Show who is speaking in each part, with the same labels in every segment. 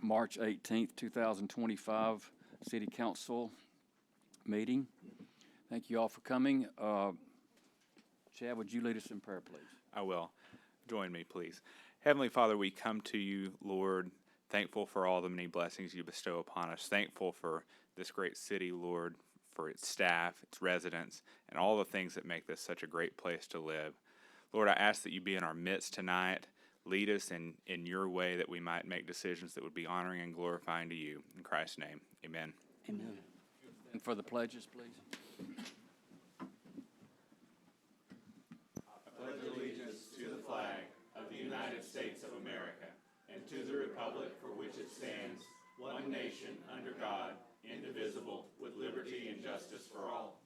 Speaker 1: March 18th, 2025 City Council meeting. Thank you all for coming. Chad, would you lead us in prayer, please?
Speaker 2: I will. Join me, please. Heavenly Father, we come to you, Lord, thankful for all the many blessings you bestow upon us, thankful for this great city, Lord, for its staff, its residents, and all the things that make this such a great place to live. Lord, I ask that you be in our midst tonight. Lead us in your way that we might make decisions that would be honoring and glorifying to you. In Christ's name, amen.
Speaker 1: Amen. And for the pledges, please.
Speaker 2: I pledge allegiance to the flag of the United States of America and to the republic for which it stands, one nation, under God, indivisible, with liberty and justice for all.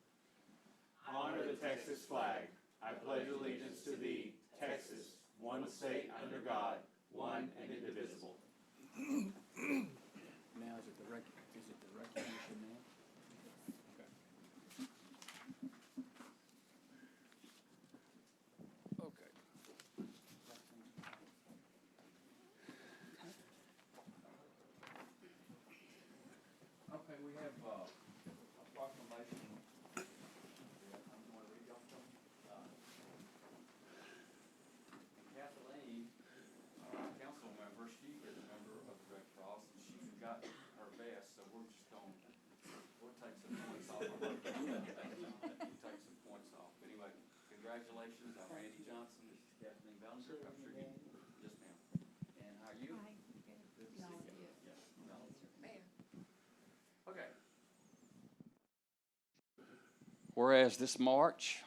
Speaker 2: Honor the Texas flag. I pledge allegiance to thee, Texas, one state under God, one and indivisible.
Speaker 1: Now, is it the recognition now? Okay. Okay, we have a proclamation. Kathleen, council member, she is a member of the Red Cross, and she forgot her vest, so we'll take some points off of her. We'll take some points off. Anyway, congratulations. I'm Randy Johnson. This is Kathleen Bellinger. I'm sure you, yes ma'am. And how are you? Good to see you. Yes. Okay. Whereas this March,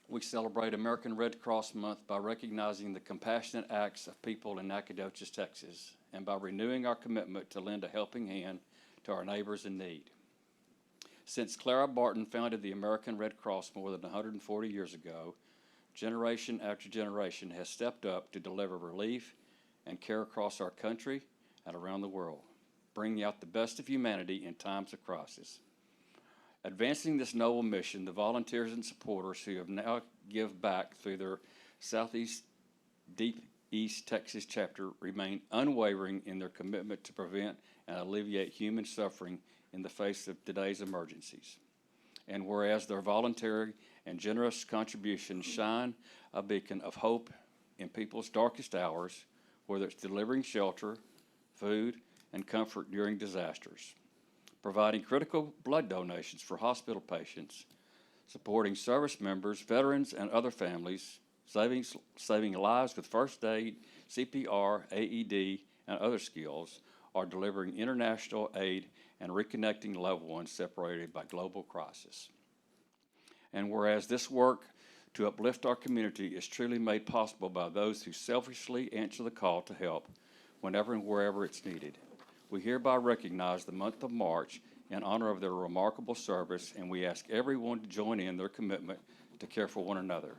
Speaker 1: we celebrate American Red Cross Month by recognizing the compassionate acts of people in Nacogdoches, Texas, and by renewing our commitment to lend a helping hand to our neighbors in need. Since Clara Barton founded the American Red Cross more than 140 years ago, generation after generation has stepped up to deliver relief and care across our country and around the world, bringing out the best of humanity in times of crisis. Advancing this noble mission, the volunteers and supporters who have now give back through their Southeast Deep East Texas chapter remain unwavering in their commitment to prevent and alleviate human suffering in the face of today's emergencies. And whereas their voluntary and generous contributions shine a beacon of hope in people's darkest hours, whether it's delivering shelter, food, and comfort during disasters, providing critical blood donations for hospital patients, supporting service members, veterans, and other families, saving lives with first aid, CPR, AED, and other skills, or delivering international aid and reconnecting loved ones separated by global crisis. And whereas this work to uplift our community is truly made possible by those who selfishly answer the call to help whenever and wherever it's needed, we hereby recognize the month of March in honor of their remarkable service, and we ask everyone to join in their commitment to care for one another.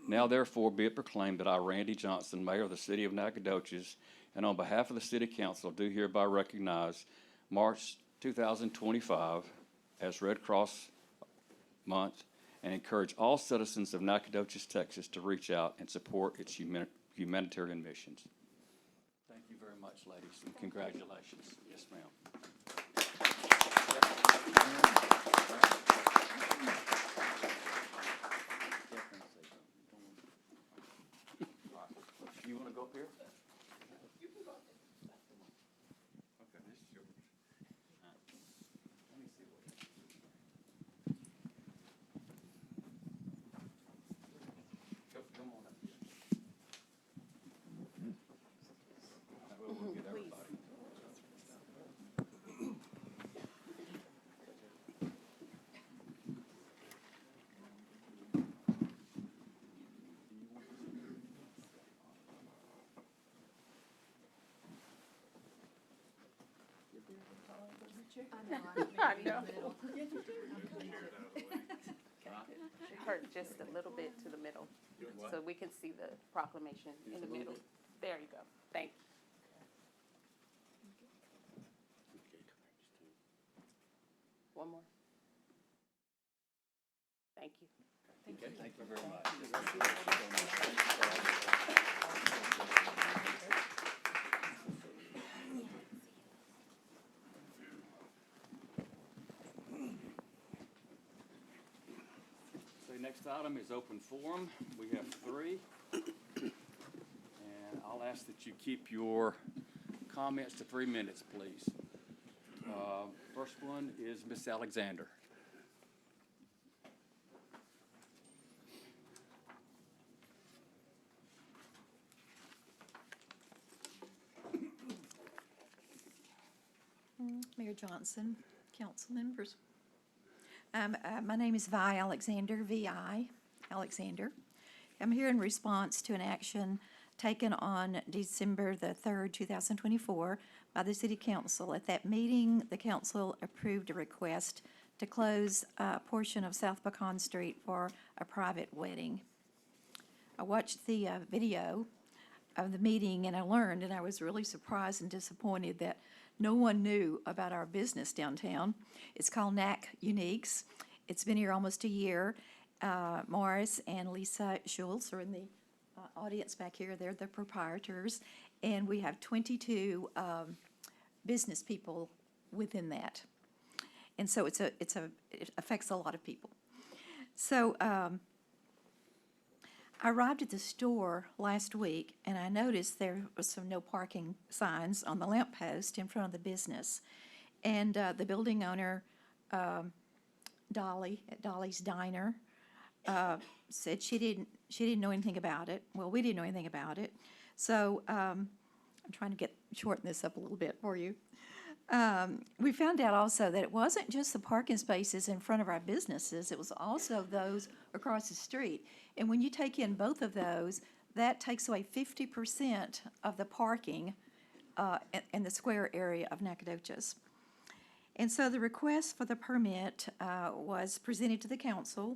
Speaker 1: Now, therefore, be it proclaimed that I, Randy Johnson, Mayor of the City of Nacogdoches, and on behalf of the City Council, do hereby recognize March 2025 as Red Cross Month and encourage all citizens of Nacogdoches, Texas to reach out and support its humanitarian missions. Thank you very much, ladies, and congratulations. Yes, ma'am. You want to go up here? You can go up there. Okay, this is yours. Let me see what. Come on up here. That way we'll get everybody.
Speaker 3: I know. Her just a little bit to the middle, so we can see the proclamation in the middle. There you go. Thank you. One more. Thank you.
Speaker 1: Thank you very much. next item is open forum. We have 3. And I'll ask that you keep your comments to 3 minutes, please. First one is Ms. Alexander.
Speaker 4: Mayor Johnson, council members. My name is Vi Alexander, V.I. Alexander. I'm here in response to an action taken on December the 3rd, 2024 by the City Council. At that meeting, the council approved a request to close a portion of South Pecan Street for a private wedding. I watched the video of the meeting and I learned, and I was really surprised and disappointed that no one knew about our business downtown. It's called NAC Uniques. It's been here almost a year. Morris and Lisa Schultz are in the audience back here. They're the proprietors. And we have 22 business people within that. And so it affects a lot of people. So I arrived at the store last week, and I noticed there was some no parking signs on the lamppost in front of the business. And the building owner, Dolly, at Dolly's Diner, said she didn't know anything about it. Well, we didn't know anything about it. So I'm trying to shorten this up a little bit for you. We found out also that it wasn't just the parking spaces in front of our businesses, it was also those across the street. And when you take in both of those, that takes away 50% of the parking in the square area of Nacogdoches. And so the request for the permit was presented to the council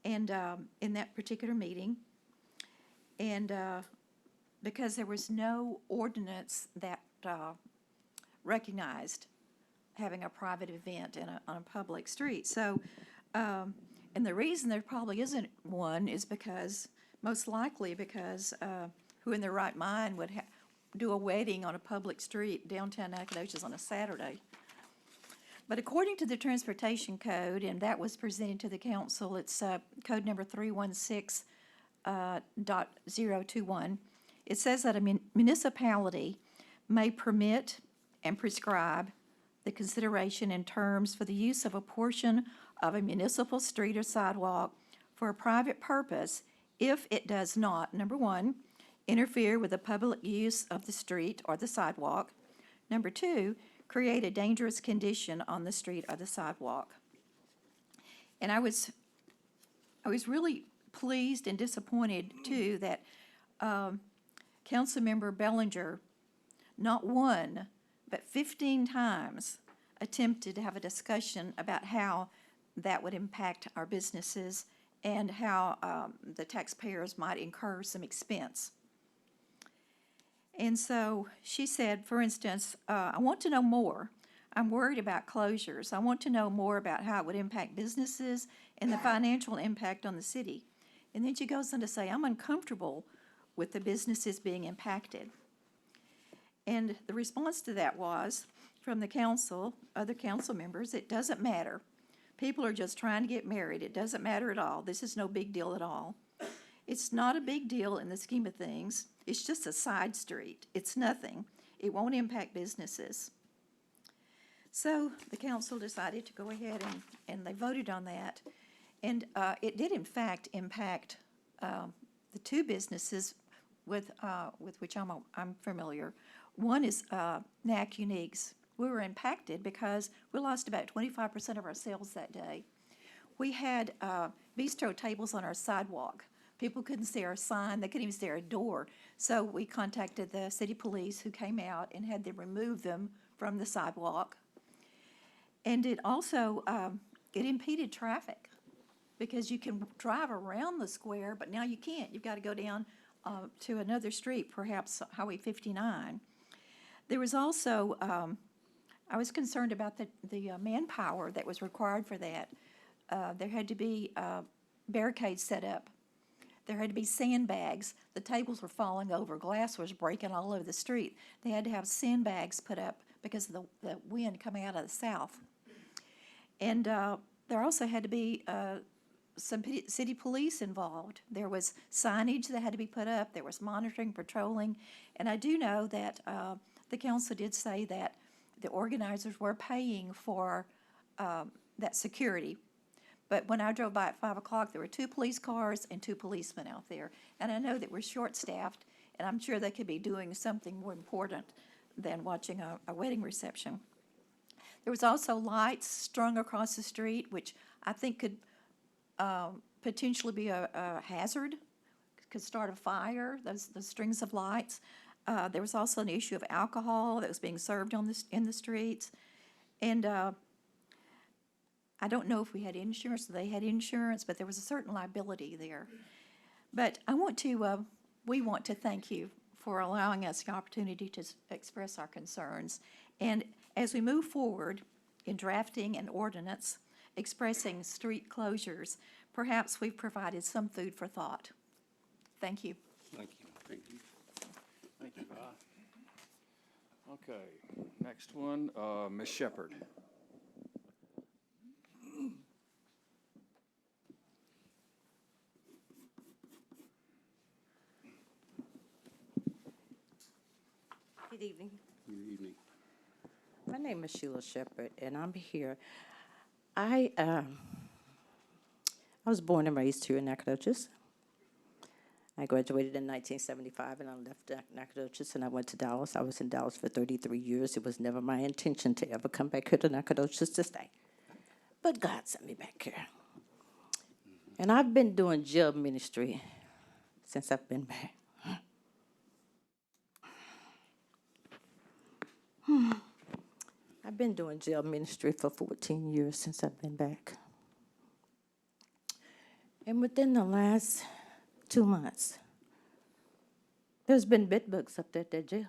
Speaker 4: and in that particular meeting. And because there was no ordinance that recognized having a private event on a public street. So, and the reason there probably isn't one is because, most likely because who in their right mind would do a wedding on a public street downtown Nacogdoches on a Saturday? But according to the Transportation Code, and that was presented to the council, it's code number 316.021. It says that a municipality may permit and prescribe the consideration and terms for the use of a portion of a municipal street or sidewalk for a private purpose if it does not, number 1, interfere with the public use of the street or the sidewalk. Number 2, create a dangerous condition on the street or the sidewalk. And I was really pleased and disappointed too that Councilmember Bellinger, not one, but 15 times attempted to have a discussion about how that would impact our businesses and how the taxpayers might incur some expense. And so she said, for instance, I want to know more. I'm worried about closures. I want to know more about how it would impact businesses and the financial impact on the city. And then she goes on to say, I'm uncomfortable with the businesses being impacted. And the response to that was, from the council, other council members, it doesn't matter. People are just trying to get married. It doesn't matter at all. This is no big deal at all. It's not a big deal in the scheme of things. It's just a side street. It's nothing. It won't impact businesses. So the council decided to go ahead and they voted on that. And it did, in fact, impact the 2 businesses with which I'm familiar. One is NAC Uniques. We were impacted because we lost about 25% of our sales that day. We had bistro tables on our sidewalk. People couldn't see our sign. They couldn't even see our door. So we contacted the city police who came out and had them remove them from the sidewalk. And it also, it impeded traffic because you can drive around the square, but now you can't. You've got to go down to another street, perhaps Highway 59. There was also, I was concerned about the manpower that was required for that. There had to be barricades set up. There had to be sandbags. The tables were falling over. Glass was breaking all over the street. They had to have sandbags put up because of the wind coming out of the south. And there also had to be city police involved. There was signage that had to be put up, there was monitoring, patrolling, and I do know that the council did say that the organizers were paying for that security. But when I drove by at 5 o'clock, there were 2 police cars and 2 policemen out there. And I know that we're short-staffed, and I'm sure they could be doing something more important than watching a wedding reception. There was also lights strung across the street, which I think could potentially be a hazard, could start a fire, those strings of lights. There was also an issue of alcohol that was being served in the streets. And I don't know if we had insurance, or they had insurance, but there was a certain liability there. But we want to thank you for allowing us the opportunity to express our concerns. And as we move forward in drafting an ordinance expressing street closures, perhaps we've provided some food for thought. Thank you.
Speaker 5: Thank you. Thank you.
Speaker 1: Thank you, Vi. Okay, next one, Ms. Shepherd.
Speaker 6: Good evening.
Speaker 5: Good evening.
Speaker 6: My name is Sheila Shepherd, and I'm here. I was born and raised here in Nacogdoches. I graduated in 1975, and I left Nacogdoches, and I went to Dallas. I was in Dallas for 33 years. It was never my intention to ever come back here to Nacogdoches to stay. But God sent me back here. And I've been doing jail ministry since I've been back. I've been doing jail ministry for 14 years since I've been back. And within the last 2 months, there's been bed bugs up there at that jail.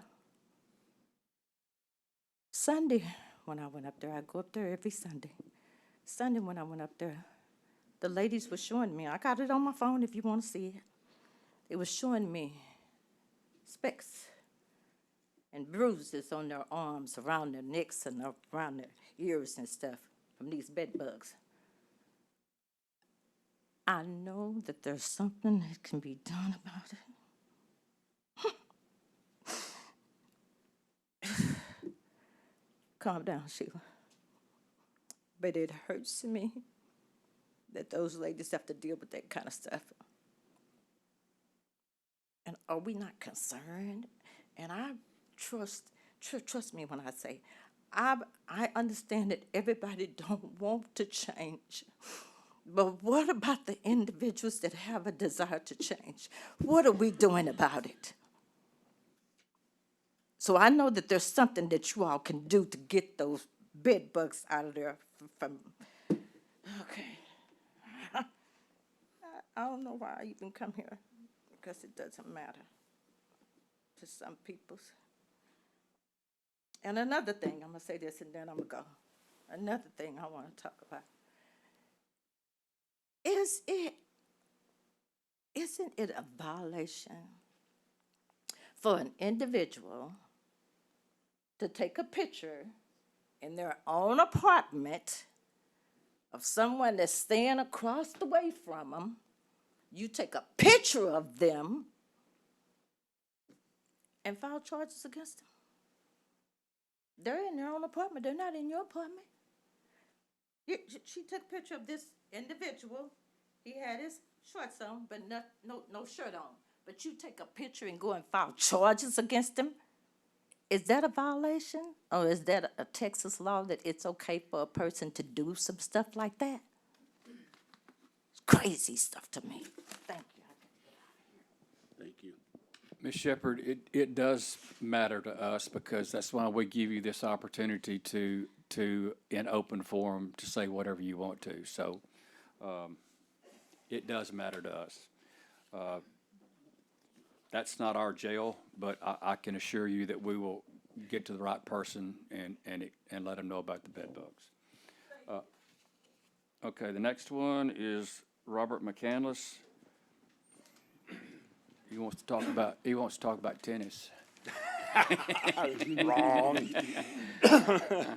Speaker 6: Sunday, when I went up there, I go up there every Sunday. Sunday, when I went up there, the ladies were showing me, I got it on my phone if you want to see it. It was showing me specks and bruises on their arms, around their necks, and around their ears and stuff from these bed bugs. I know that there's something that can be done about it. Calm down, Sheila. But it hurts me that those ladies have to deal with that kind of stuff. And are we not concerned? And I trust me when I say, I understand that everybody don't want to change. But what about the individuals that have a desire to change? What are we doing about it? So I know that there's something that you all can do to get those bed bugs out of there from okay. I don't know why I even come here, because it doesn't matter to some people. And another thing, I'm going to say this and then I'm going to go. Another thing I want to talk about. Isn't it a violation for an individual to take a picture in their own apartment of someone that's staying across the way from them? You take a picture of them and file charges against them. They're in their own apartment. They're not in your apartment. She took a picture of this individual. He had his shorts on, but no shirt on. But you take a picture and go and file charges against him. Is that a violation? Or is that a Texas law that it's okay for a person to do some stuff like that? It's crazy stuff to me. Thank you.
Speaker 5: Thank you.
Speaker 1: Ms. Shepherd, it does matter to us, because that's why we give you this opportunity to in open forum, to say whatever you want to. So it does matter to us. That's not our jail, but I can assure you that we will get to the right person and let them know about the bed bugs. Okay, the next one is Robert McCandless. He wants to talk about tennis.
Speaker 7: Wrong.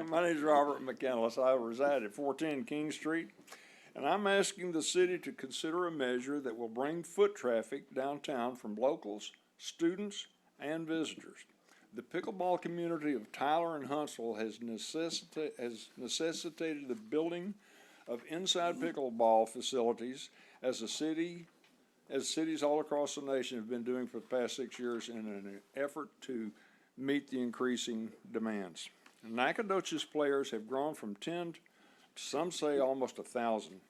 Speaker 7: My name is Robert McCandless. I reside at 410 King Street. And I'm asking the city to consider a measure that will bring foot traffic downtown from locals, students, and visitors. The pickleball community of Tyler and Huntsville has necessitated the building of inside pickleball facilities as cities all across the nation have been doing for the past 6 years in an effort to meet the increasing demands. Nacogdoches players have grown from 10 to some say almost 1,000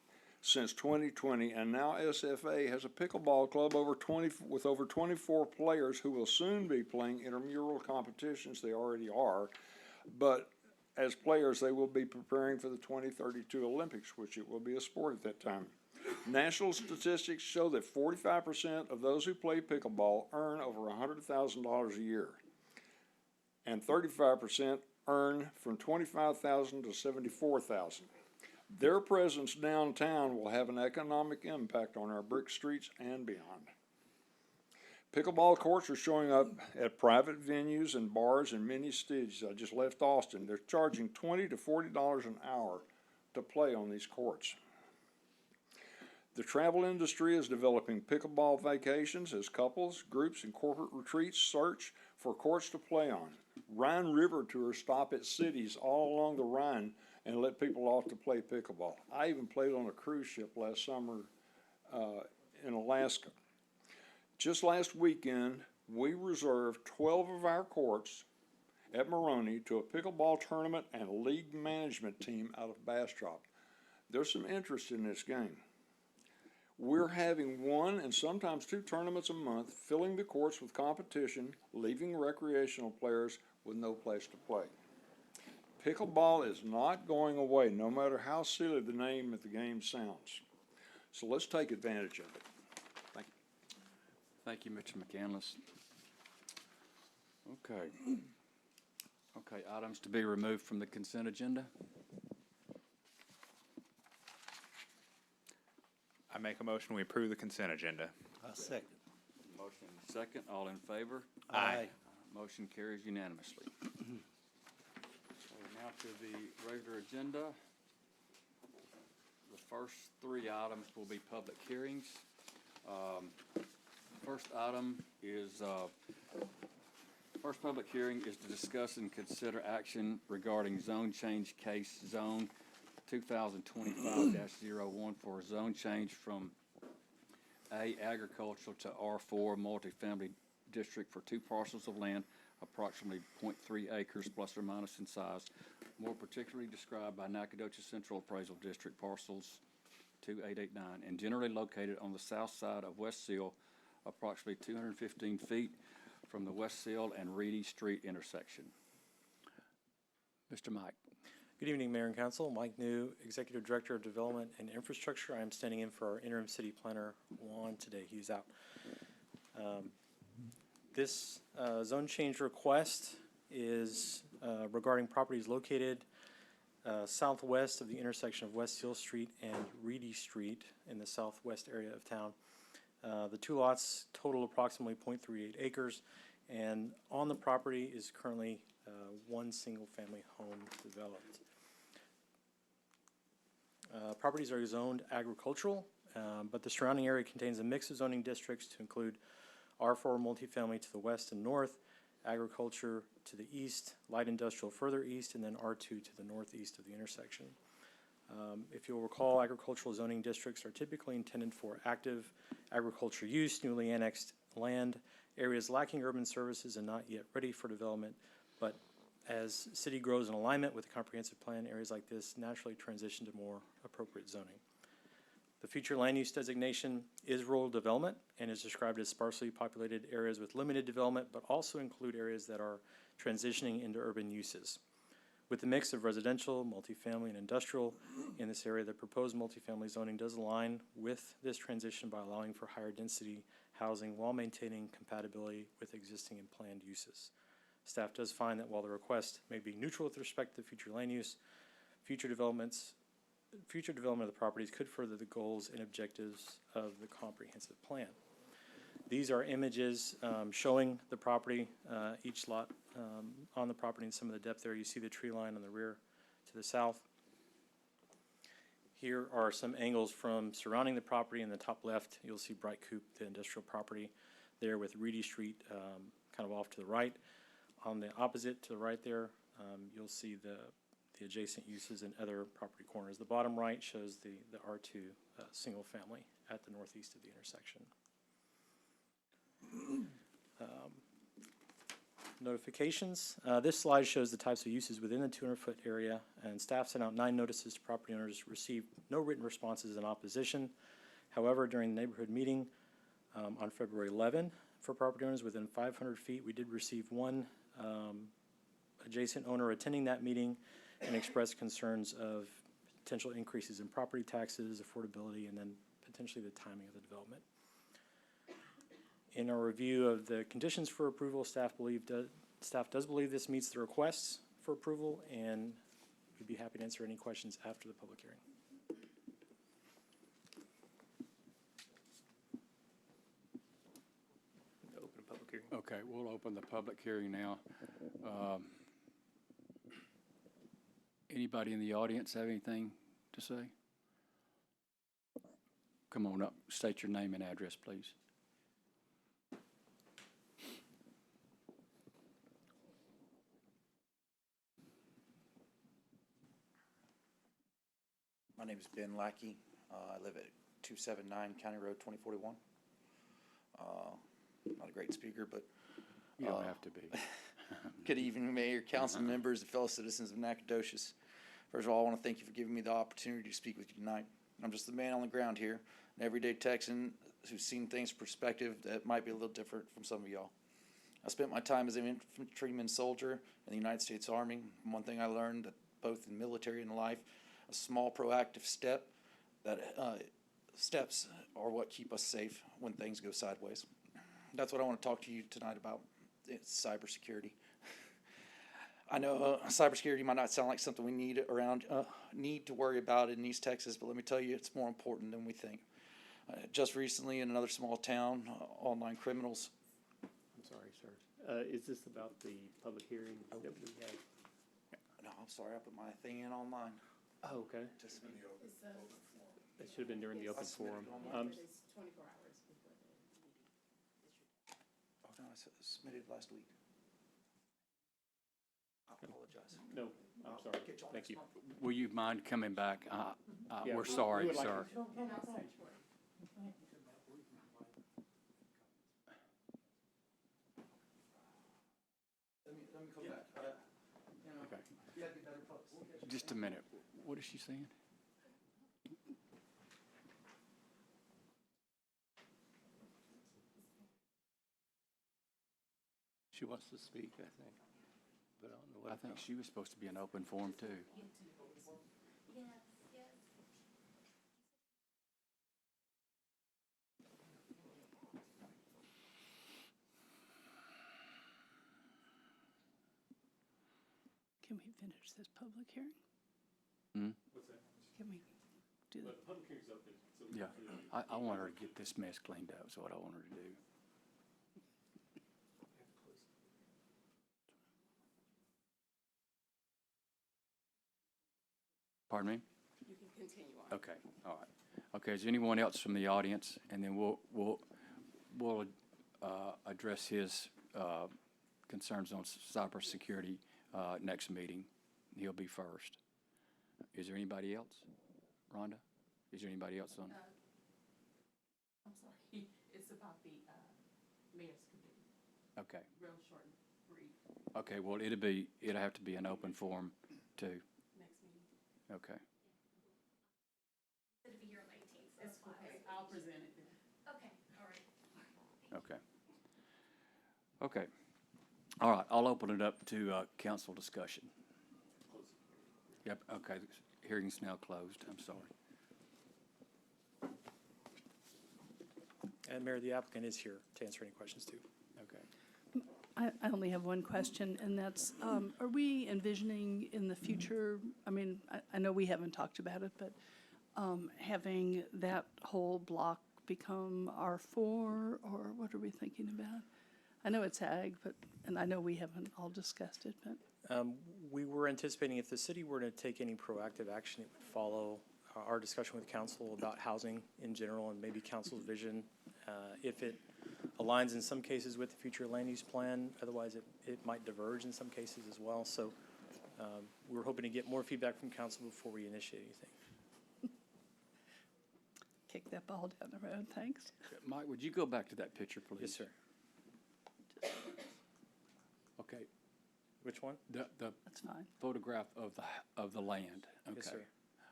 Speaker 7: since 2020, and now SFA has a pickleball club with over 24 players who will soon be playing intramural competitions. They already are, but as players, they will be preparing for the 2032 Olympics, which it will be a sport at that time. National statistics show that 45% of those who play pickleball earn over $100,000 a year, and 35% earn from $25,000 to $74,000. Their presence downtown will have an economic impact on our brick streets and beyond. Pickleball courts are showing up at private venues and bars in many cities. I just left Austin. They're charging $20 to $40 an hour to play on these courts. The travel industry is developing pickleball vacations as couples, groups, and corporate retreats search for courts to play on. Rhine River tours stop at cities all along the Rhine and let people off to play pickleball. I even played on a cruise ship last summer in Alaska. Just last weekend, we reserved 12 of our courts at Moroni to a pickleball tournament and league management team out of Bastrop. There's some interest in this game. We're having one and sometimes two tournaments a month, filling the courts with competition, leaving recreational players with no place to play. Pickleball is not going away, no matter how silly the name of the game sounds. So let's take advantage of it. Thank you.
Speaker 1: Thank you, Mr. McCandless. Okay. Okay, items to be removed from the consent agenda.
Speaker 2: I make a motion, we approve the consent agenda.
Speaker 5: I'll second.
Speaker 1: Motion second, all in favor?
Speaker 2: Aye.
Speaker 1: Motion carries unanimously. Now to the regular agenda. The first three items will be public hearings. First public hearing is to discuss and consider action regarding zone change case zone 2025-01 for a zone change from A agricultural to R4 multifamily district for two parcels of land approximately 0.3 acres plus or minus in size, more particularly described by Nacogdoches Central Appraisal District parcels 2889 and generally located on the south side of West Seal, approximately 215 feet from the West Seal and Reedy Street intersection. Mr. Mike.
Speaker 8: Good evening, Mayor and Council. Mike New, Executive Director of Development and Infrastructure. I am standing in for our interim city planner, Juan, today. He's out. This zone change request is regarding properties located southwest of the intersection of West Hill Street and Reedy Street in the southwest area of town. The two lots total approximately 0.38 acres, and on the property is currently one single-family home developed. Properties are zoned agricultural, but the surrounding area contains a mix of zoning districts to include R4 multifamily to the west and north, agriculture to the east, light industrial further east, and then R2 to the northeast of the intersection. If you'll recall, agricultural zoning districts are typically intended for active agriculture use, newly annexed land, areas lacking urban services and not yet ready for development, but as city grows in alignment with the comprehensive plan, areas like this naturally transition to more appropriate zoning. The future land use designation is rural development and is described as sparsely populated areas with limited development, but also include areas that are transitioning into urban uses. With the mix of residential, multifamily, and industrial in this area, the proposed multifamily zoning does align with this transition by allowing for higher density housing while maintaining compatibility with existing and planned uses. Staff does find that while the request may be neutral with respect to future land use, future development of the properties could further the goals and objectives of the comprehensive plan. These are images showing the property, each lot on the property and some of the depth there. You see the tree line on the rear to the south. Here are some angles from surrounding the property. In the top left, you'll see Bright Coop, the industrial property there with Reedy Street kind of off to the right. On the opposite to the right there, you'll see the adjacent uses and other property corners. The bottom right shows the R2 single family at the northeast of the intersection. Notifications. This slide shows the types of uses within the 200-foot area, and staff sent out 9 notices to property owners, received no written responses in opposition. However, during the neighborhood meeting on February 11, for property owners within 500 feet, we did receive one adjacent owner attending that meeting and expressed concerns of potential increases in property taxes, affordability, and then potentially the timing of the development. In our review of the conditions for approval, staff does believe this meets the requests for approval, and we'd be happy to answer any questions after the public hearing.
Speaker 2: Open a public hearing.
Speaker 1: Okay, we'll open the public hearing now. Anybody in the audience have anything to say? Come on up, state your name and address, please.
Speaker 9: My name is Ben Lackey. I live at 279 County Road 2041. Not a great speaker, but
Speaker 1: You don't have to be.
Speaker 9: good evening, Mayor, council members, and fellow citizens of Nacogdoches. First of all, I want to thank you for giving me the opportunity to speak with you tonight. I'm just the man on the ground here, an everyday Texan who's seen things from perspective that might be a little different from some of y'all. I spent my time as an infantryman soldier in the United States Army. And one thing I learned that both in military and life, a small proactive step, steps are what keep us safe when things go sideways. That's what I want to talk to you tonight about. It's cybersecurity. I know cybersecurity might not sound like something we need to worry about in East Texas, but let me tell you, it's more important than we think. Just recently in another small town, online criminals.
Speaker 10: I'm sorry, sir. Is this about the public hearing that we had?
Speaker 9: No, I'm sorry, I put my thing in online.
Speaker 10: Oh, okay.
Speaker 9: Just
Speaker 10: It should have been during the open forum.
Speaker 9: Oh, no, I submitted last week. I apologize.
Speaker 10: No, I'm sorry.
Speaker 9: Get y'all
Speaker 10: Thank you.
Speaker 1: Will you mind coming back?
Speaker 10: Yeah,
Speaker 1: We're
Speaker 10: we
Speaker 1: sorry,
Speaker 10: would like
Speaker 1: sir.
Speaker 10: to-
Speaker 9: Let me come back.
Speaker 1: Okay.
Speaker 9: You gotta get better folks.
Speaker 1: Just a minute. What is she saying?
Speaker 5: She wants to speak, I think, but I don't know what.
Speaker 1: I think she was supposed to be an open forum too.
Speaker 11: Can we finish this public hearing?
Speaker 10: What's that?
Speaker 11: Can we do that?
Speaker 10: The public hearing's open. So
Speaker 1: Yeah, I want her to get this mess cleaned up, is what I want her to do. Pardon me?
Speaker 3: You can continue on.
Speaker 1: Okay, all right. Okay, is there anyone else from the audience? And then we'll address his concerns on cybersecurity next meeting. He'll be first. Is there anybody else? Rhonda? Is there anybody else on?
Speaker 3: I'm sorry, it's about the mayor's committee,
Speaker 1: Okay,
Speaker 3: real short and brief,
Speaker 1: okay, well, it'll have to be an open forum too.
Speaker 3: next meeting.
Speaker 1: Okay.
Speaker 11: It'll be your 19th.
Speaker 3: It's okay, I'll present it then.
Speaker 11: Okay, all right.
Speaker 1: Okay. Okay. All right, I'll open it up to council discussion. Yep, okay, hearing's now closed, I'm sorry.
Speaker 8: And Mayor, the applicant is here to answer any questions too.
Speaker 1: Okay.
Speaker 11: I only have one question, and that's, are we envisioning in the future, I mean, I know we haven't talked about it, but having that whole block become R4, or what are we thinking about? I know it's ag, but, and I know we haven't all discussed it, but,
Speaker 8: We were anticipating if the city were to take any proactive action, it would follow our discussion with council about housing in general and maybe council's vision. If it aligns in some cases with the future land use plan, otherwise it might diverge in some cases as well. So we're hoping to get more feedback from council before we initiate anything.
Speaker 11: Kick that ball down the road, thanks.
Speaker 12: Mike, would you go back to that picture, please?
Speaker 8: Yes, sir.
Speaker 12: Okay,
Speaker 8: Which one?
Speaker 12: the
Speaker 11: That's fine.
Speaker 12: photograph of the land, okay.
Speaker 8: Yes, sir.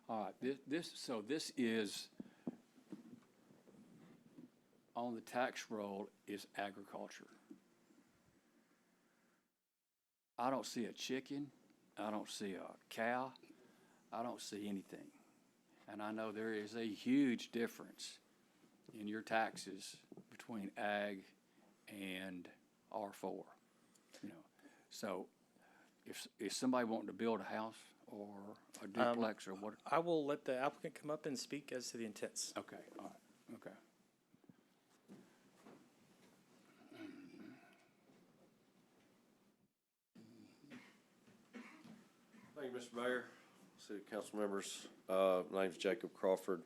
Speaker 12: All right, this is, on the tax roll is agriculture. I don't see a chicken, I don't see a cow, I don't see anything. And I know there is a huge difference in your taxes between ag and R4, you know. So if somebody wanting to build a house or a duplex or what,
Speaker 8: I will let the applicant come up and speak as to the intents.
Speaker 12: okay, all right, okay.
Speaker 13: Thank you, Mr. Mayor, city council members. My name's Jacob Crawford,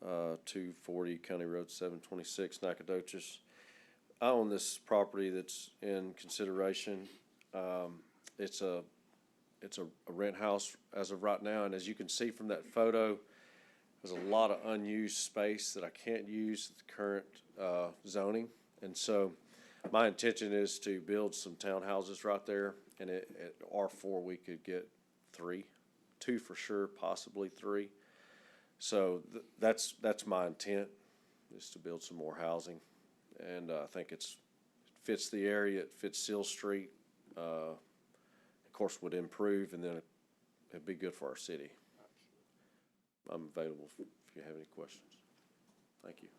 Speaker 13: 240 County Road 726, Nacogdoches. I own this property that's in consideration. It's a rent house as of right now, and as you can see from that photo, there's a lot of unused space that I can't use with the current zoning. And so my intention is to build some townhouses right there, and at R4 we could get 2 for sure, possibly 3. So that's my intent, is to build some more housing. And I think it fits the area, it fits Seal Street, of course would improve, and then it'd be good for our city. I'm available if you have any questions. Thank you.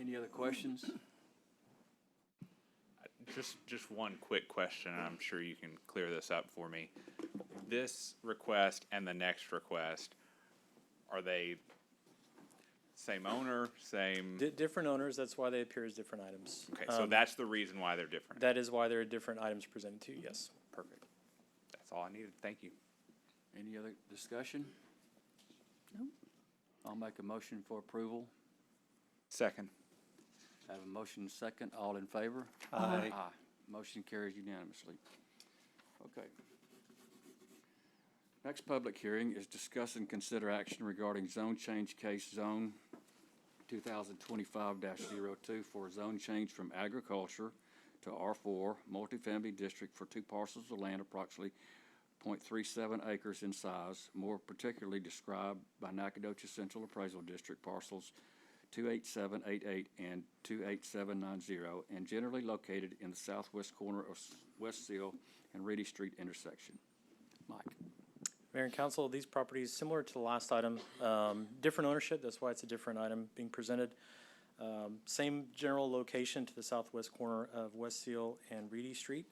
Speaker 12: Any other questions?
Speaker 2: Just one quick question, and I'm sure you can clear this up for me. This request and the next request, are they same owner, same?
Speaker 8: Different owners, that's why they appear as different items.
Speaker 2: Okay, so that's the reason why they're different.
Speaker 8: That is why there are different items presented to you, yes.
Speaker 2: Perfect. That's all I needed. Thank you.
Speaker 12: Any other discussion?
Speaker 11: Nope.
Speaker 12: I'll make a motion for approval.
Speaker 2: Second.
Speaker 12: Have a motion second. All in favor?
Speaker 5: Aye.
Speaker 12: Aye. Motion carries unanimously. Okay. Next public hearing is discuss and consider action regarding zone change case zone 2025-02 for a zone change from agriculture to R4 multifamily district for 2 parcels of land approximately 0.37 acres in size, more particularly described by Nacogdoches Central Appraisal District parcels 28788 and 28790, and generally located in the southwest corner of West Seal and Reedy Street intersection. Mike.
Speaker 8: Mayor and council, these properties, similar to the last item, different ownership, that's why it's a different item being presented. Same general location to the southwest corner of West Seal and Reedy Street.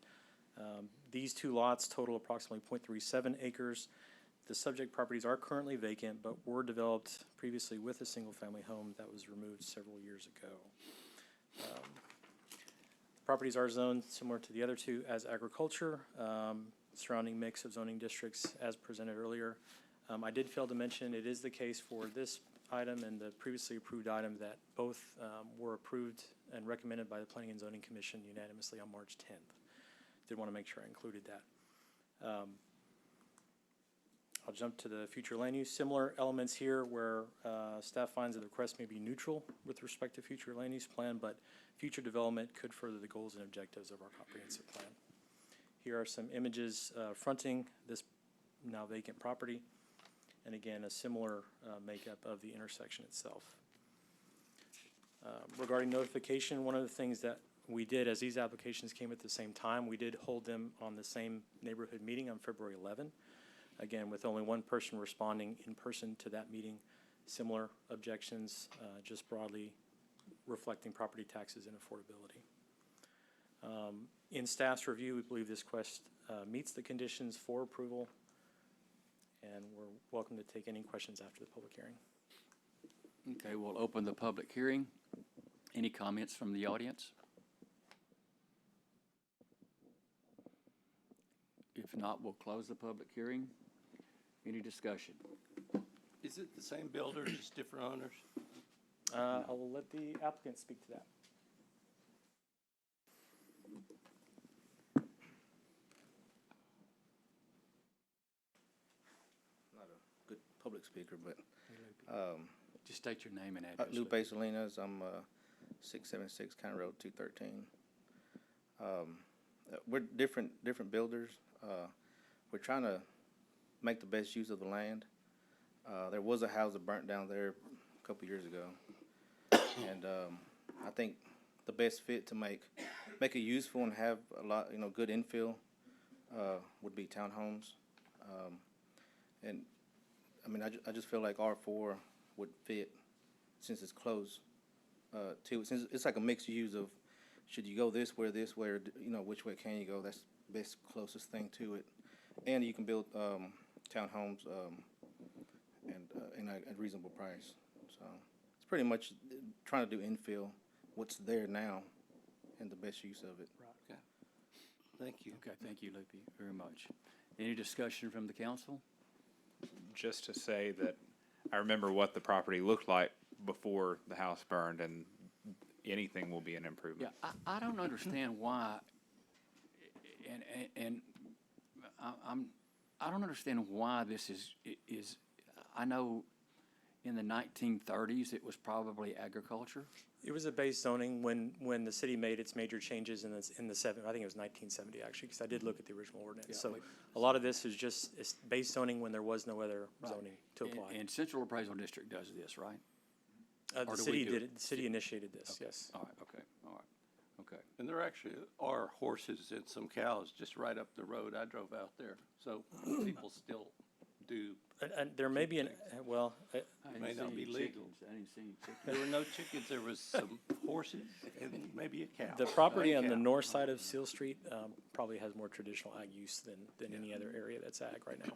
Speaker 8: These 2 lots total approximately 0.37 acres. The subject properties are currently vacant, but were developed previously with a single-family home that was removed several years ago. The properties are zoned similar to the other 2 as agriculture, surrounding mix of zoning districts as presented earlier. I did fail to mention, it is the case for this item and the previously approved item that both were approved and recommended by the Planning and Zoning Commission unanimously on March 10th. Did want to make sure I included that. I'll jump to the future land use. Similar elements here where staff finds that the request may be neutral with respect to future land use plan, but future development could further the goals and objectives of our comprehensive plan. Here are some images fronting this now vacant property, and again, a similar makeup of the intersection itself. Regarding notification, one of the things that we did as these applications came at the same time, we did hold them on the same neighborhood meeting on February 11. Again, with only one person responding in person to that meeting, similar objections, just broadly reflecting property taxes and affordability. In staff's review, we believe this request meets the conditions for approval, and we're welcome to take any questions after the public hearing.
Speaker 12: Okay, we'll open the public hearing. Any comments from the audience? If not, we'll close the public hearing. Any discussion?
Speaker 5: Is it the same builder, just different owners?
Speaker 8: I will let the applicant speak to that.
Speaker 14: Not a good public speaker, but,
Speaker 12: Just state your name and address.
Speaker 14: Lupe Salinas, I'm, 676 County Road 213. We're different builders. We're trying to make the best use of the land. There was a house that burnt down there a couple years ago. And, I think the best fit to make it useful and have a lot, good infill, would be townhomes. And, I mean, I just feel like R4 would fit since it's close, since it's like a mixed use of, should you go this way, or, which way can you go? That's the best closest thing to it. And you can build, townhomes, and at a reasonable price. So it's pretty much trying to do infill, what's there now, and the best use of it.
Speaker 5: Okay. Thank you.
Speaker 12: Okay, thank you, Lupe, very much. Any discussion from the council?
Speaker 2: Just to say that I remember what the property looked like before the house burned, and anything will be an
Speaker 12: Yeah,
Speaker 2: improvement.
Speaker 12: I don't understand why, and I don't understand why this is, I know in the 1930s, it was probably agriculture.
Speaker 8: It was a base zoning when the city made its major changes in the I think it was 1970 actually, because I did look at the original ordinance.
Speaker 12: Yeah,
Speaker 8: So
Speaker 12: wait.
Speaker 8: a lot of this is just, it's base zoning when there was no other zoning to apply.
Speaker 12: And Central Appraisal District does this, right?
Speaker 8: The
Speaker 12: or do we
Speaker 8: city
Speaker 12: do
Speaker 8: did
Speaker 12: it?
Speaker 8: it, the city initiated this, yes.
Speaker 12: All right, okay, all right, okay.
Speaker 5: And there actually are horses and some cows just right up the road. I drove out there. So people still do.
Speaker 8: And there may be well,
Speaker 12: I
Speaker 5: may
Speaker 12: didn't see
Speaker 5: not be
Speaker 12: any
Speaker 5: legal.
Speaker 12: chickens. I didn't see any chickens.
Speaker 5: There were no chickens. There was some horses and maybe a cow.
Speaker 8: the property on the
Speaker 5: Cow.
Speaker 8: north side of Seal Street probably has more traditional ag use than any other area that's ag right now.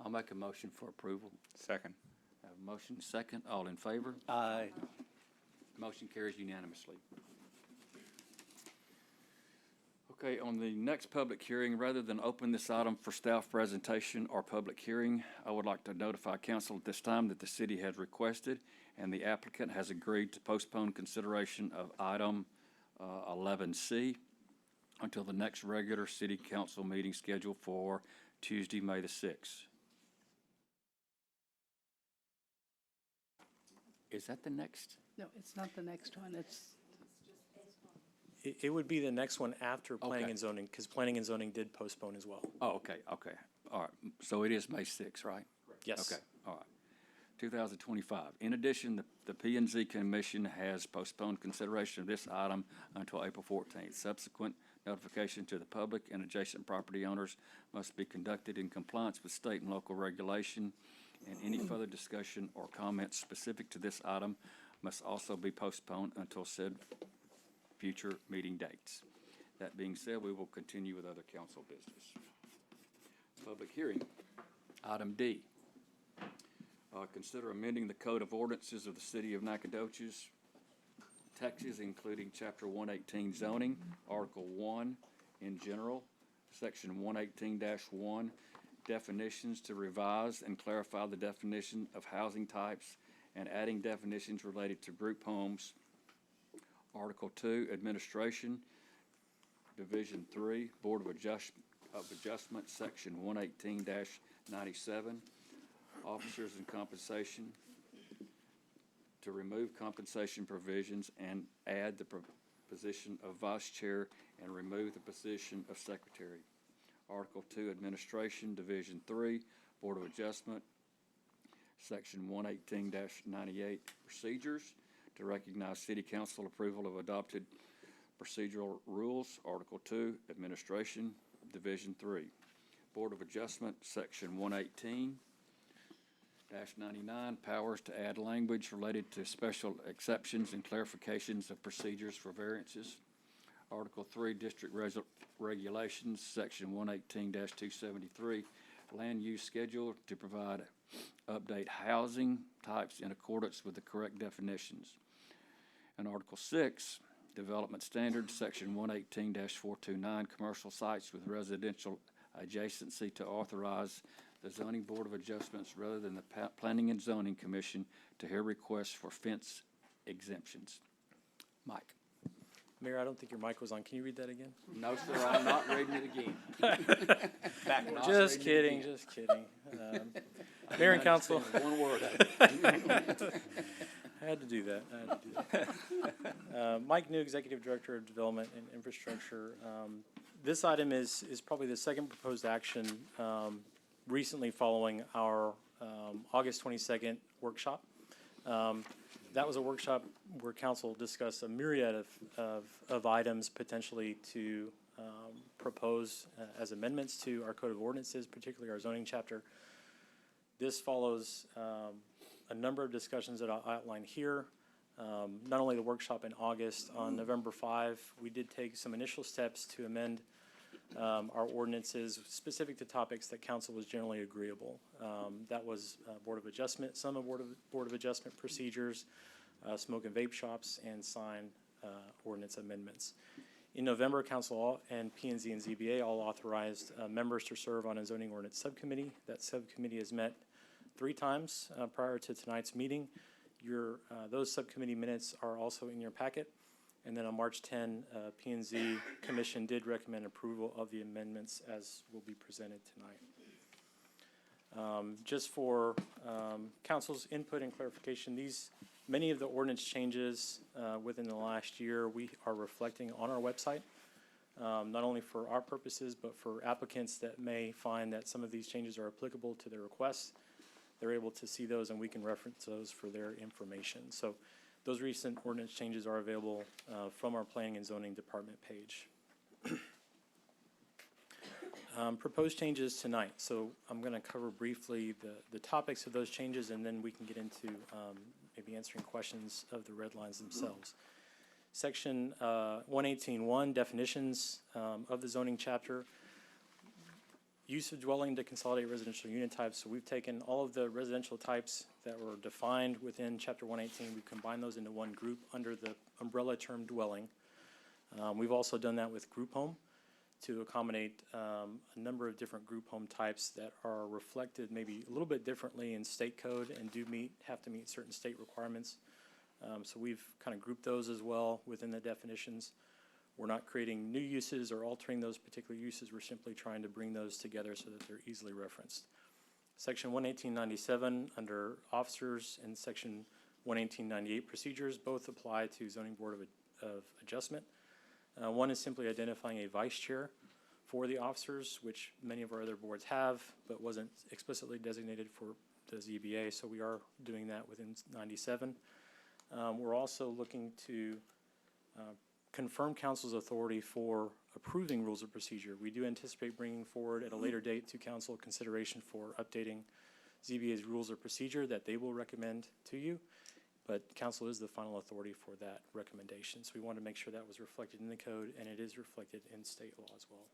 Speaker 12: I'll make a motion for approval.
Speaker 2: Second.
Speaker 12: Have a motion, second, all in favor?
Speaker 5: Aye.
Speaker 12: Motion carries unanimously. Okay, on the next public hearing, rather than open this item for staff presentation or public hearing, I would like to notify council at this time that the city has requested and the applicant has agreed to postpone consideration of item 11C until the next regular city council meeting scheduled for Tuesday, May the 6th. Is that the next?
Speaker 11: No, it's not the next one, it's,
Speaker 8: It would be the next one after planning
Speaker 12: Okay.
Speaker 8: and zoning, because planning and zoning did postpone as well.
Speaker 12: Oh, okay, all right. So it is May 6th, right?
Speaker 8: Yes.
Speaker 12: Okay, all right. 2025. In addition, the P and Z Commission has postponed consideration of this item until April 14th. Subsequent notification to the public and adjacent property owners must be conducted in compliance with state and local regulation, and any further discussion or comments specific to this item must also be postponed until said future meeting dates. That being said, we will continue with other council business. Public hearing. Item D. Consider amending the Code of Ordinances of the City of Nacogdoches, Texas, including Chapter 118 zoning, Article 1 in general, Section 118-1, definitions to revise and clarify the definition of housing types and adding definitions related to group homes, Article 2, Administration, Division 3, Board of Adjustment, Section 118-97, Officers and Compensation, to remove compensation provisions and add the position of Vice Chair and remove the position of Secretary. Article 2, Administration, Division 3, Board of Adjustment, Section 118-98, Procedures, to recognize City Council approval of adopted procedural rules. Article 2, Administration, Division 3. Board of Adjustment, Section 118-99, powers to add language related to special exceptions and clarifications of procedures for variances. Article 3, District Regulations, Section 118-273, land use schedule to provide update housing types in accordance with the correct definitions. And Article 6, Development Standards, Section 118-429, commercial sites with residential adjacency to authorize the Zoning Board of Adjustments rather than the Planning and Zoning Commission to hear requests for fence exemptions. Mike?
Speaker 8: Mayor, I don't think your mic was on. Can you read that again?
Speaker 12: No, sir, I'm not reading it again.
Speaker 8: Just kidding, just kidding. Mayor and council.
Speaker 12: One word.
Speaker 8: I had to do that. Mike New, Executive Director of Development and Infrastructure. This item is probably the second proposed action recently following our August 22nd workshop. That was a workshop where council discussed a myriad of items potentially to propose as amendments to our code of ordinances, particularly our zoning chapter. This follows a number of discussions that I'll outline here. Not only the workshop in August, on November 5, we did take some initial steps to amend our ordinances specific to topics that council was generally agreeable. That was Board of Adjustment, some of Board of Adjustment procedures, smoke and vape shops, and sign ordinance amendments. In November, council and P&Z and ZBA all authorized members to serve on a zoning ordinance subcommittee. That subcommittee has met 3 times prior to tonight's meeting. Those subcommittee minutes are also in your packet. And then on March 10, P&Z Commission did recommend approval of the amendments as will be presented tonight. Just for council's input and clarification, many of the ordinance changes within the last year we are reflecting on our website, not only for our purposes, but for applicants that may find that some of these changes are applicable to their requests. They're able to see those and we can reference those for their information. So those recent ordinance changes are available from our Planning and Zoning Department page. Proposed changes tonight. So I'm going to cover briefly the topics of those changes, and then we can get into maybe answering questions of the red lines themselves. Section 118.1, definitions of the zoning chapter. Use of dwelling to consolidate residential unit types. So we've taken all of the residential types that were defined within Chapter 118. We've combined those into one group under the umbrella term dwelling. We've also done that with group home to accommodate a number of different group home types that are reflected maybe a little bit differently in state code and have to meet certain state requirements. So we've kind of grouped those as well within the definitions. We're not creating new uses or altering those particular uses. We're simply trying to bring those together so that they're easily referenced. Section 118.97 under officers and Section 118.98 procedures both apply to Zoning Board of Adjustment. One is simply identifying a vice chair for the officers, which many of our other boards have, but wasn't explicitly designated for the ZBA, so we are doing that within 97. We're also looking to confirm council's authority for approving rules of procedure. We do anticipate bringing forward at a later date to council consideration for updating ZBA's rules of procedure that they will recommend to you, but council is the final authority for that recommendation. So we want to make sure that was reflected in the code, and it is reflected in state law as well.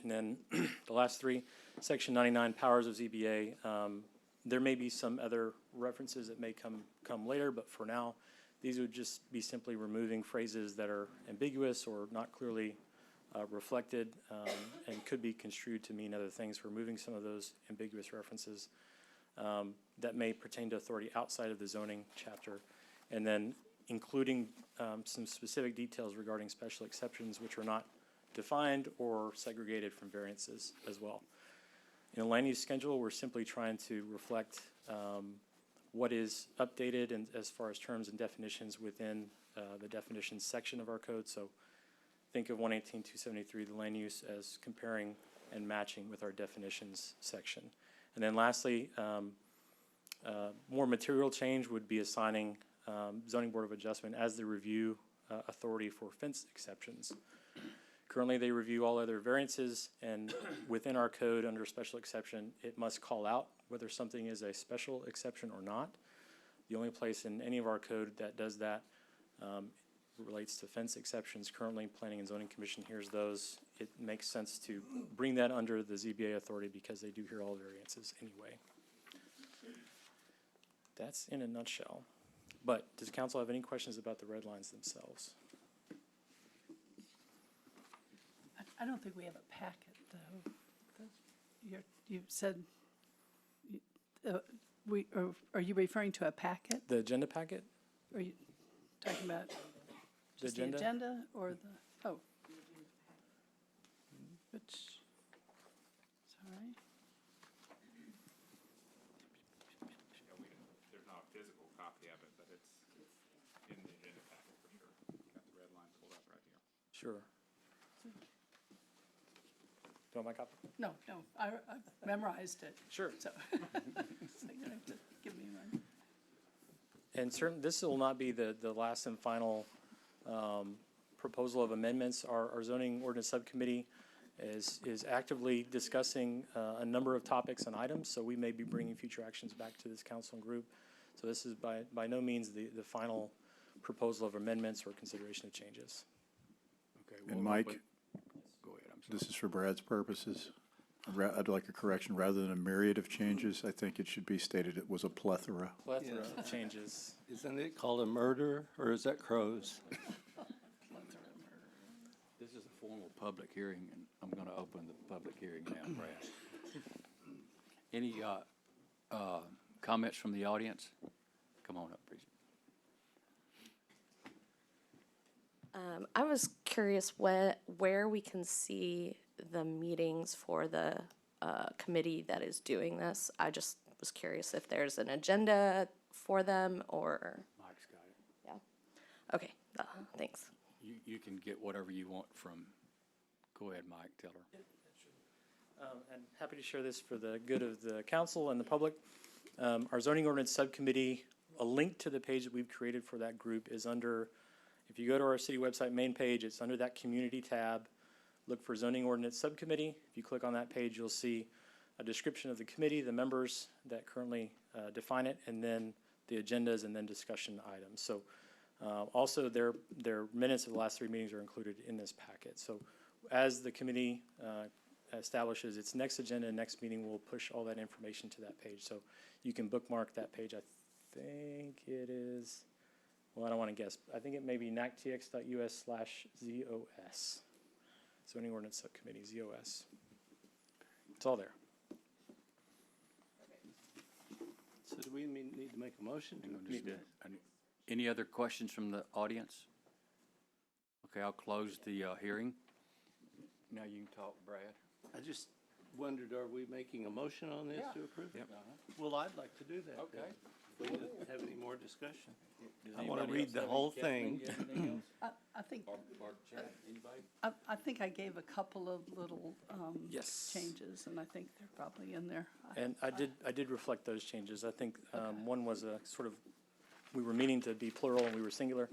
Speaker 8: And then the last 3, Section 99, powers of ZBA. There may be some other references that may come later, but for now, these would just be simply removing phrases that are ambiguous or not clearly reflected and could be construed to mean other things, removing some of those ambiguous references that may pertain to authority outside of the zoning chapter, and then including some specific details regarding special exceptions which are not defined or segregated from variances as well. In a land use schedule, we're simply trying to reflect what is updated and as far as terms and definitions within the definitions section of our code. So think of 118.273, the land use, as comparing and matching with our definitions section. And then lastly, more material change would be assigning Zoning Board of Adjustment as the review authority for fence exceptions. Currently, they review all other variances, and within our code, under special exception, it must call out whether something is a special exception or not. The only place in any of our code that does that relates to fence exceptions. Currently, Planning and Zoning Commission hears those. It makes sense to bring that under the ZBA authority because they do hear all variances anyway. That's in a nutshell. But does council have any questions about the red lines themselves?
Speaker 11: I don't think we have a packet, though. You said, are you referring to a packet?
Speaker 8: The agenda packet?
Speaker 11: Are you talking about
Speaker 8: The
Speaker 11: just the
Speaker 8: agenda?
Speaker 11: agenda or the, oh. Which, sorry.
Speaker 2: There's not a physical copy of it, but it's in the agenda packet for sure. Got the red line pulled up right here.
Speaker 8: Sure. Do you want my copy?
Speaker 11: No, I memorized it.
Speaker 8: Sure.
Speaker 11: So, so you don't have to give me mine.
Speaker 8: And certainly, this will not be the last and final proposal of amendments. Our zoning ordinance subcommittee is actively discussing a number of topics and items, so we may be bringing future actions back to this council and group. So this is by no means the final proposal of amendments or consideration of changes.
Speaker 12: Okay.
Speaker 15: And
Speaker 12: well,
Speaker 15: Mike,
Speaker 12: but- Go ahead, I'm sorry.
Speaker 15: this is for Brad's purposes. I'd like a correction. Rather than a myriad of changes, I think it should be stated it was a plethora.
Speaker 8: Plethora of changes.
Speaker 5: Isn't it called a murder, or is that crows?
Speaker 12: This is a formal public hearing, and I'm going to open the public hearing now, Brad. Any comments from the audience? Come on up, Bridget.
Speaker 16: I was curious where we can see the meetings for the committee that is doing this. I just was curious if there's an agenda for them or,
Speaker 12: Mike's got it.
Speaker 16: yeah. Okay, thanks.
Speaker 12: You can get whatever you want from, go ahead, Mike, tell her.
Speaker 8: And happy to share this for the good of the council and the public. Our zoning ordinance subcommittee, a link to the page that we've created for that group is under, if you go to our city website main page, it's under that community tab. Look for zoning ordinance subcommittee. If you click on that page, you'll see a description of the committee, the members that currently define it, and then the agendas and then discussion items. So also their minutes of the last 3 meetings are included in this packet. So as the committee establishes its next agenda and next meeting, we'll push all that information to that page. So you can bookmark that page. I think it is, well, I don't want to guess. I think it may be nactx.us/ZOS. Zoning Ordinance Subcommittee, ZOS. It's all there.
Speaker 5: So do we need to make a motion?
Speaker 12: Any other questions from the audience? Okay, I'll close the hearing. Now you can talk, Brad.
Speaker 5: I just wondered, are we making a motion on this to approve?
Speaker 12: Yep.
Speaker 5: Well, I'd like to do that.
Speaker 12: Okay.
Speaker 5: If we didn't have any more discussion.
Speaker 12: Does
Speaker 5: I want to
Speaker 12: anybody
Speaker 5: read
Speaker 12: else
Speaker 5: the
Speaker 12: have
Speaker 5: whole
Speaker 12: any-
Speaker 5: thing.
Speaker 12: anything else?
Speaker 11: I think,
Speaker 12: Or chat, anybody?
Speaker 11: I think I gave a couple of little
Speaker 8: Yes.
Speaker 11: changes, and I think they're probably in there.
Speaker 8: And I did reflect those changes. I think one was a sort of, we were meaning to be plural and we were singular.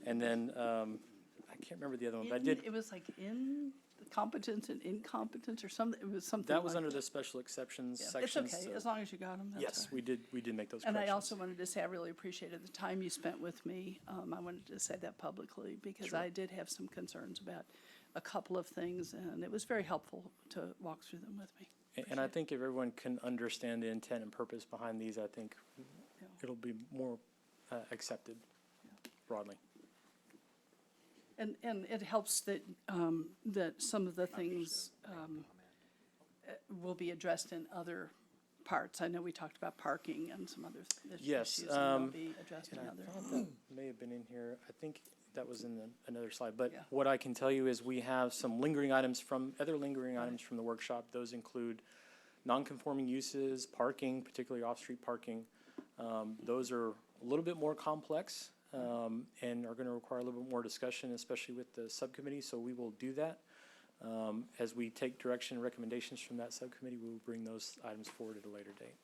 Speaker 8: And then, I can't remember the other one, but I did,
Speaker 11: It was like in the competence and incompetence or something, it was something
Speaker 8: that was
Speaker 11: like
Speaker 8: under
Speaker 11: that.
Speaker 8: the special exceptions
Speaker 11: Yeah,
Speaker 8: section.
Speaker 11: it's okay, as long as you got them, that's
Speaker 8: Yes,
Speaker 11: all right.
Speaker 8: we did make those
Speaker 11: And
Speaker 8: corrections.
Speaker 11: I also wanted to say, I really appreciated the time you spent with me. I wanted to say that publicly because I did have some concerns about a couple of things, and it was very helpful to walk through them with me.
Speaker 8: And I think if everyone can understand the intent and purpose behind these, I think it'll be more accepted broadly.
Speaker 11: And it helps that, that some of the things will be addressed in other parts. I know we talked about parking and some other
Speaker 8: Yes,
Speaker 11: issues, and they'll be addressed in
Speaker 8: And I
Speaker 11: other.
Speaker 8: thought that may have been in here. I think that was in another slide. But
Speaker 11: Yeah.
Speaker 8: what I can tell you is we have some lingering items from the workshop. Those include non-conforming uses, parking, particularly off-street parking. Those are a little bit more complex and are going to require a little bit more discussion, especially with the subcommittee. So we will do that. As we take direction and recommendations from that subcommittee, we will bring those items forward at a later date.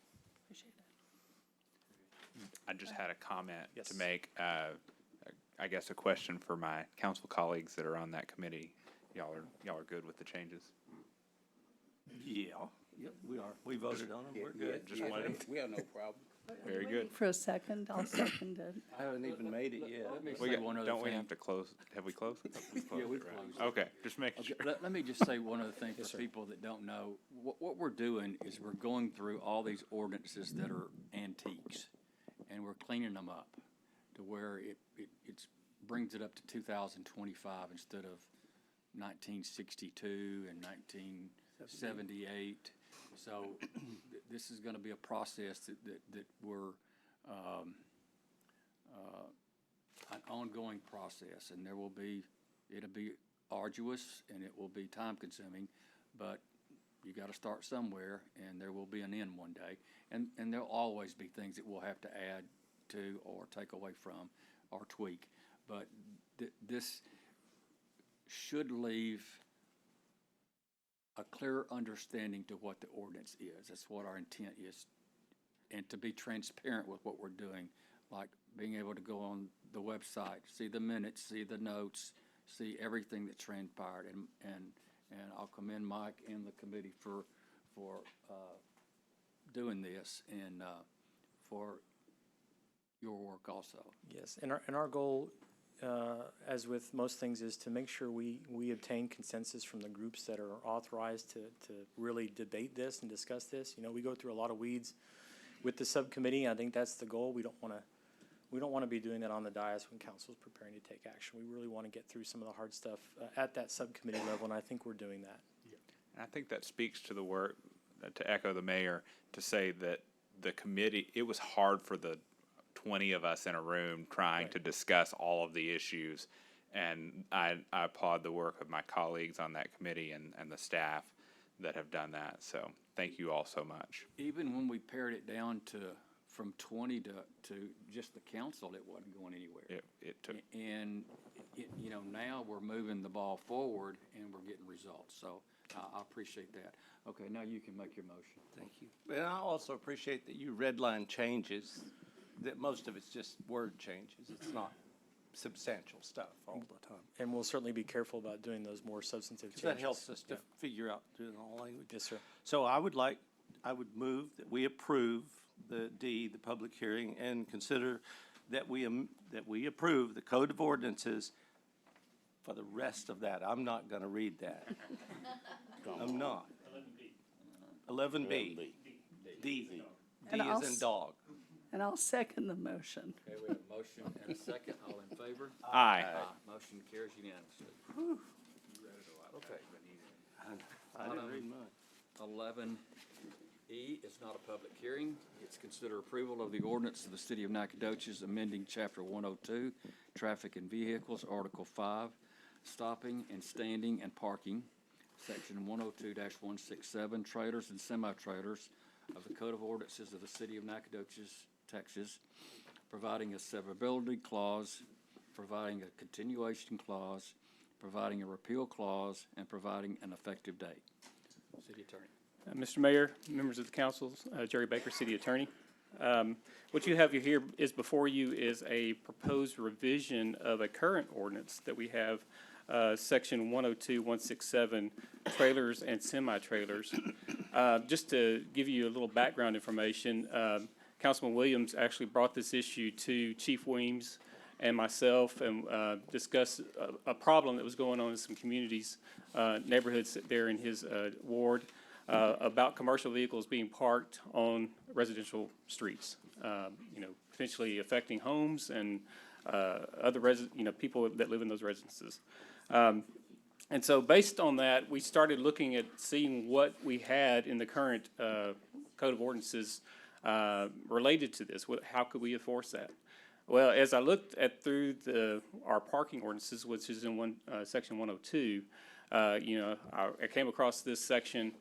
Speaker 11: Appreciate it.
Speaker 2: I just had a comment
Speaker 8: Yes.
Speaker 2: to make. I guess a question for my council colleagues that are on that committee. Y'all are good with the changes?
Speaker 5: Yeah, yep, we are. We voted on them. We're good.
Speaker 2: Just wanted
Speaker 14: We have no problem.
Speaker 2: Very good.
Speaker 11: For a second, I'll second it.
Speaker 5: I haven't even made it yet.
Speaker 12: Let me
Speaker 2: We
Speaker 12: say
Speaker 2: got-
Speaker 12: one other
Speaker 2: don't we
Speaker 12: thing.
Speaker 2: have to close? Have we closed?
Speaker 12: Yeah, we've closed.
Speaker 2: Okay, just making
Speaker 12: Okay,
Speaker 2: sure.
Speaker 12: let me just say one other thing for people that don't know. What we're doing is we're going through all these ordinances that are antiques, and we're cleaning them up to where it's brings it up to 2025 instead of 1962 and 78. So this is going to be a process that we're, an ongoing process, and it'll be arduous and it will be time consuming, but you got to start somewhere, and there will be an end one day. And there'll always be things that we'll have to add to or take away from or tweak. But this should leave a clear understanding to what the ordinance is. That's what our intent is. And to be transparent with what we're doing, like being able to go on the website, see the minutes, see the notes, see everything that transpired. And I'll commend Mike and the committee for doing this and for your work also.
Speaker 8: Yes, and our goal, as with most things, is to make sure we obtain consensus from the groups that are authorized to really debate this and discuss this. You know, we go through a lot of weeds with the subcommittee. I think that's the goal. We don't want to be doing that on the dais when council is preparing to take action. We really want to get through some of the hard stuff at that subcommittee level, and I think we're doing that.
Speaker 2: And I think that speaks to the work, to echo the mayor, to say that the committee, it was hard for the 20 of us in a room trying to discuss all of the issues. And I applaud the work of my colleagues on that committee and the staff that have done that. So thank you all so much.
Speaker 12: Even when we pared it down from 20 to just the council, it wasn't going anywhere.
Speaker 2: It took.
Speaker 12: And, now we're moving the ball forward and we're getting results. So I appreciate that. Okay, now you can make your motion.
Speaker 5: Thank you. And I also appreciate that you redline changes, that most of it's just word changes. It's not substantial stuff all the time.
Speaker 8: And we'll certainly be careful about doing those more substantive changes.
Speaker 5: That helps us to figure out doing all language.
Speaker 8: Yes, sir.
Speaker 5: So I would move that we approve the public hearing, and consider that we approve the Code of Ordinances for the rest of that. I'm not gonna read that. I'm not. 11B. D.
Speaker 11: And
Speaker 5: D
Speaker 11: I'll
Speaker 5: as in
Speaker 11: s-
Speaker 5: dog.
Speaker 11: And I'll second the motion.
Speaker 12: Okay, we have a motion and a second. All in favor?
Speaker 2: Aye.
Speaker 12: Motion carries unanimously. Okay.
Speaker 5: I didn't read mine.
Speaker 12: 11E is not a public hearing. It's consider approval of the ordinance of the City of Nacogdoches amending Chapter 102, Traffic and Vehicles, Article 5, Stopping and Standing and Parking, Section 102-167, Trailers and Semi-Trailers of the Code of Ordinances of the City of Nacogdoches, Texas, providing a severability clause, providing a continuation clause, providing a repeal clause, and providing an effective date. City Attorney.
Speaker 17: Mr. Mayor, members of the council, Jerry Baker, City Attorney. What you have here is before you is a proposed revision of a current ordinance that we have, Section 102-167, trailers and semi-trailers. Just to give you a little background information, Councilman Williams actually brought this issue to Chief Weems and myself and discussed a problem that was going on in some communities, neighborhoods there in his ward, about commercial vehicles being parked on residential streets, potentially affecting homes and other people that live in those residences. And so based on that, we started looking at seeing what we had in the current Code of Ordinances related to this. How could we enforce that? Well, as I looked at through our parking ordinances, which is in Section 102, I came across this section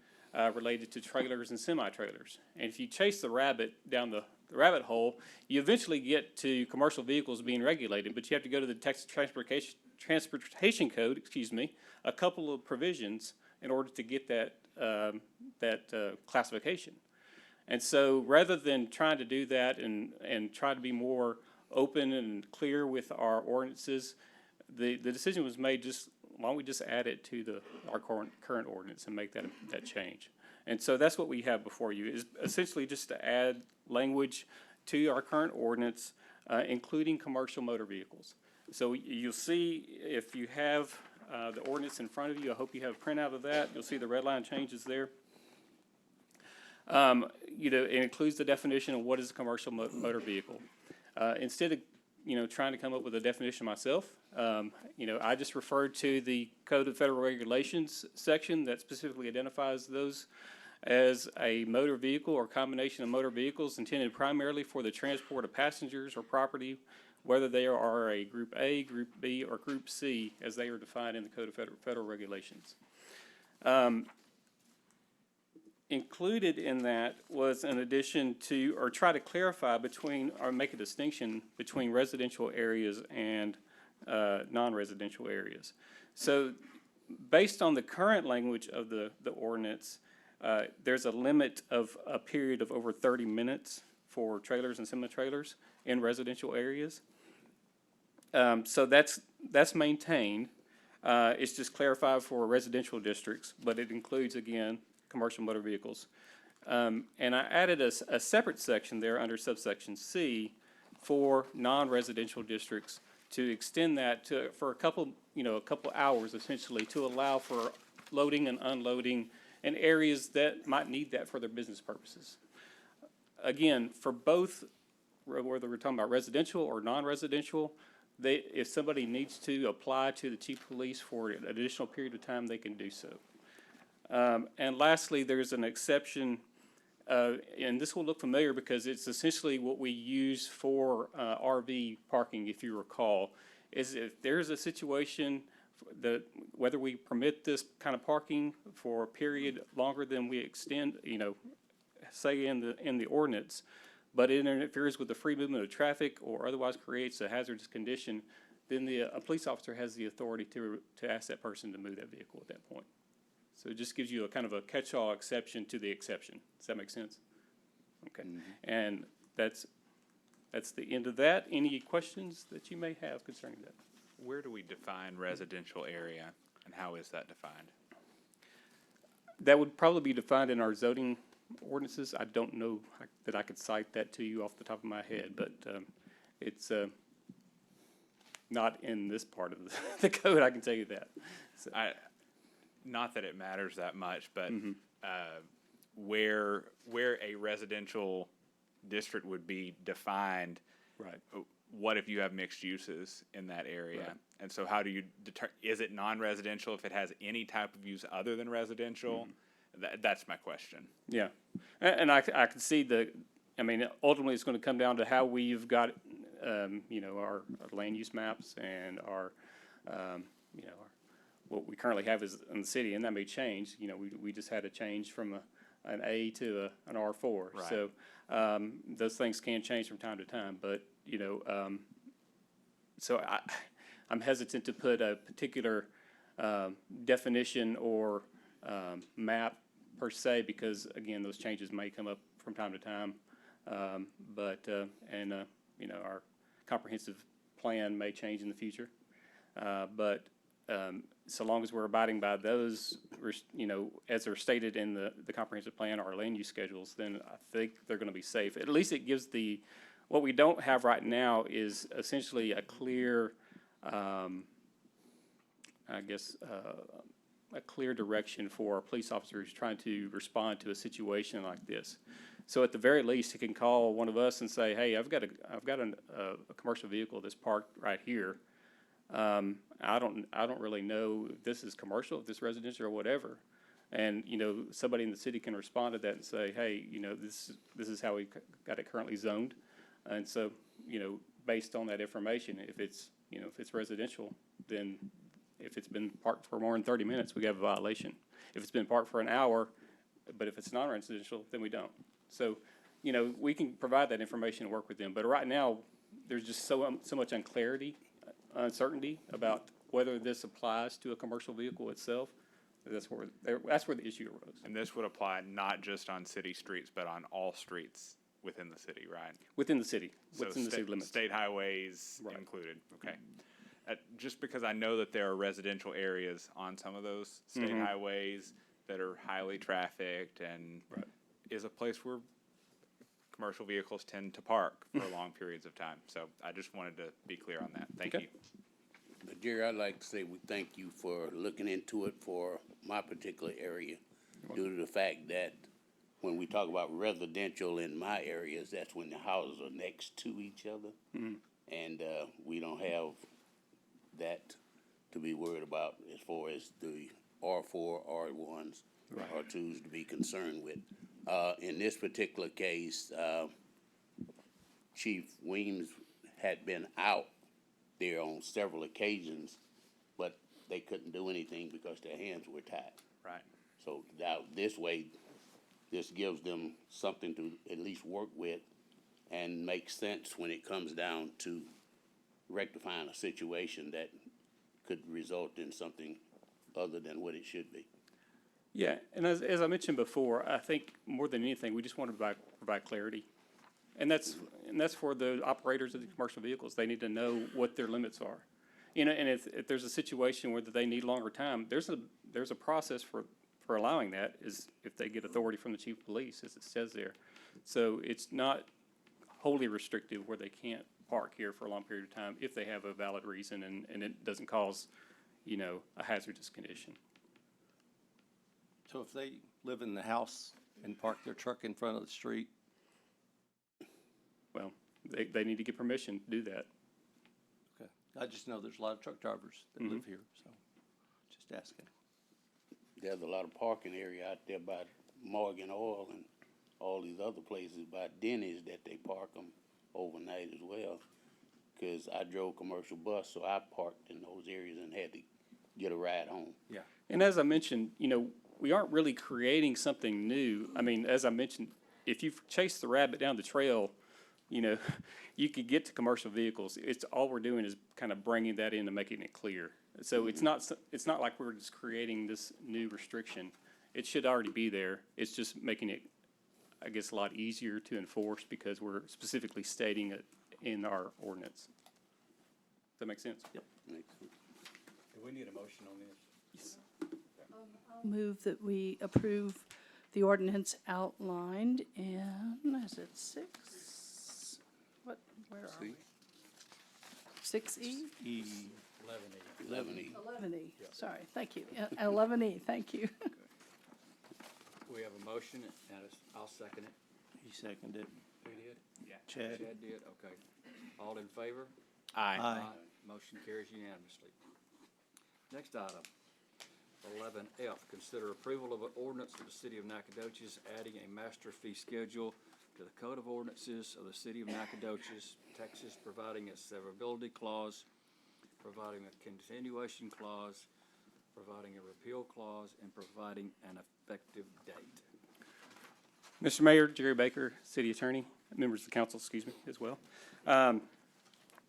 Speaker 17: related to trailers and semi-trailers. And if you chase the rabbit down the rabbit hole, you eventually get to commercial vehicles being regulated, but you have to go to the Texas Transportation Code, a couple of provisions in order to get that classification. And so rather than trying to do that and try to be more open and clear with our ordinances, the decision was made, why don't we just add it to our current ordinance and make that change? And so that's what we have before you, is essentially just to add language to our current ordinance, including commercial motor vehicles. So you'll see, if you have the ordinance in front of you, I hope you have a printout of that. You'll see the red line changes there. It includes the definition of what is a commercial motor vehicle. Instead of trying to come up with a definition myself. I just referred to the Code of Federal Regulations section that specifically identifies those as a motor vehicle or combination of motor vehicles intended primarily for the transport of passengers or property, whether they are a Group A, Group B, or Group C, as they are defined in the Code of Federal Regulations. Included in that was an addition to, or try to clarify between, or make a distinction between residential areas and non-residential areas. So based on the current language of the ordinance, there's a limit of a period of over 30 minutes for trailers and semi-trailers in residential areas. So that's maintained. It's just clarified for residential districts, but it includes, again, commercial motor vehicles. And I added a separate section there under subsection C for non-residential districts to extend that to, for a couple hours essentially, to allow for loading and unloading in areas that might need that for their business purposes. Again, for both, whether we're talking about residential or non-residential, if somebody needs to apply to the chief of police for an additional period of time, they can do so. And lastly, there's an exception, and this will look familiar because it's essentially what we use for RV parking, if you recall, is if there's a situation that whether we permit this kind of parking for a period longer than we extend, say in the ordinance, but it interferes with the free movement of traffic or otherwise creates a hazardous condition, then a police officer has the authority to ask that person to move that vehicle at that point. So it just gives you a kind of a catch-all exception to the exception. Does that make sense? Okay. And that's the end of that. Any questions that you may have concerning that?
Speaker 2: Where do we define residential area, and how is that defined?
Speaker 17: That would probably be defined in our zoning ordinances. I don't know that I could cite that to you off the top of my head, but it's not in this part of the code, I can tell you that. So,
Speaker 2: not that it matters that much, but where a residential district would be defined.
Speaker 17: Right.
Speaker 2: What if you have mixed uses in that area?
Speaker 17: Right.
Speaker 2: And so how do you is it non-residential if it has any type of use other than residential? That's my question.
Speaker 17: Yeah. And I can see ultimately it's going to come down to how we've got, our land use maps and our what we currently have is in the city, and that may change. We just had a change from an A to an R4.
Speaker 2: Right.
Speaker 17: So those things can change from time to time, but so I'm hesitant to put a particular definition or map per se, because again, those changes may come up from time to time. Our comprehensive plan may change in the future. So long as we're abiding by those, as they're stated in the comprehensive plan or our land use schedules, then I think they're going to be safe. At least it gives what we don't have right now is essentially a clear, a clear direction for police officers trying to respond to a situation like this. So at the very least, he can call one of us and say, "Hey, I've got a commercial vehicle that's parked right here. I don't really know if this is commercial, if this is residential or whatever." And, somebody in the city can respond to that and say, "Hey, this is how we got it currently zoned." And so, based on that information, if it's residential, then if it's been parked for more than 30 minutes, we have a violation. If it's been parked for an hour, but if it's non-residential, then we don't. So, we can provide that information and work with them. But right now, there's just so much uncertainty about whether this applies to a commercial vehicle itself. That's where the issue arose.
Speaker 2: And this would apply not just on city streets, but on all streets within the city, right?
Speaker 17: Within the city, within
Speaker 2: So
Speaker 17: the city limits.
Speaker 2: state highways included, okay. Just because I know that there are residential areas on some of those state highways that are highly trafficked and is a place where commercial vehicles tend to park for long periods of time. So I just wanted to be clear on that. Thank you.
Speaker 18: But Jerry, I'd like to say we thank you for looking into it for my particular area, due to the fact that when we talk about residential in my areas, that's when the houses are next to each other. And, we don't have that to be worried about as far as the R4, R1s, R2s to be concerned with. In this particular case, Chief Weems had been out there on several occasions, but they couldn't do anything because their hands were tied.
Speaker 2: Right.
Speaker 18: So now, this way, this gives them something to at least work with and make sense when it comes down to rectifying a situation that could result in something other than what it should be.
Speaker 17: Yeah, and as I mentioned before, I think more than anything, we just want to provide clarity. And that's for the operators of the commercial vehicles. They need to know what their limits are. You know, and if there's a situation where they need longer time, there's a process for allowing that, is if they get authority from the chief of police, as it says there. So it's not wholly restrictive where they can't park here for a long period of time if they have a valid reason and it doesn't cause, you know, a hazardous condition.
Speaker 5: So if they live in the house and park their truck in front of the street?
Speaker 17: Well, they need to get permission to do that.
Speaker 5: Okay. I just know there's a lot of truck drivers that live here, so just asking.
Speaker 18: There's a lot of parking area out there by Morgan Oil and all these other places by Denny's that they park them overnight as well. Because I drove commercial bus, so I parked in those areas and had to get a ride home.
Speaker 5: Yeah.
Speaker 17: And as I mentioned, you know, we aren't really creating something new. I mean, as I mentioned, if you chase the rabbit down the trail, you know, you could get to commercial vehicles. It's all we're doing is kind of bringing that in and making it clear. So it's not like we're just creating this new restriction. It should already be there. It's just making it, I guess, a lot easier to enforce because we're specifically stating it in our ordinance. Does that make sense?
Speaker 5: Yep.
Speaker 18: Makes sense.
Speaker 12: Do we need a motion on this?
Speaker 11: Move that we approve the ordinance outlined in, is it 6? Where are we? 6E?
Speaker 18: 11E.
Speaker 11: 11E, sorry, thank you. 11E, thank you.
Speaker 12: We have a motion, and I'll second it.
Speaker 5: He seconded it.
Speaker 12: Who did?
Speaker 2: Yeah.
Speaker 5: Chad.
Speaker 12: Chad did, okay. All in favor?
Speaker 5: Aye.
Speaker 12: Motion carries unanimously. Next item, 11F, consider approval of an ordinance of the City of Nacogdoches adding a master fee schedule to the Code of Ordinances of the City of Nacogdoches, Texas, providing a severability clause, providing a continuation clause, providing a repeal clause, and providing an effective date.
Speaker 17: Mr. Mayor, Jerry Baker, City Attorney, members of the council, excuse me, as well.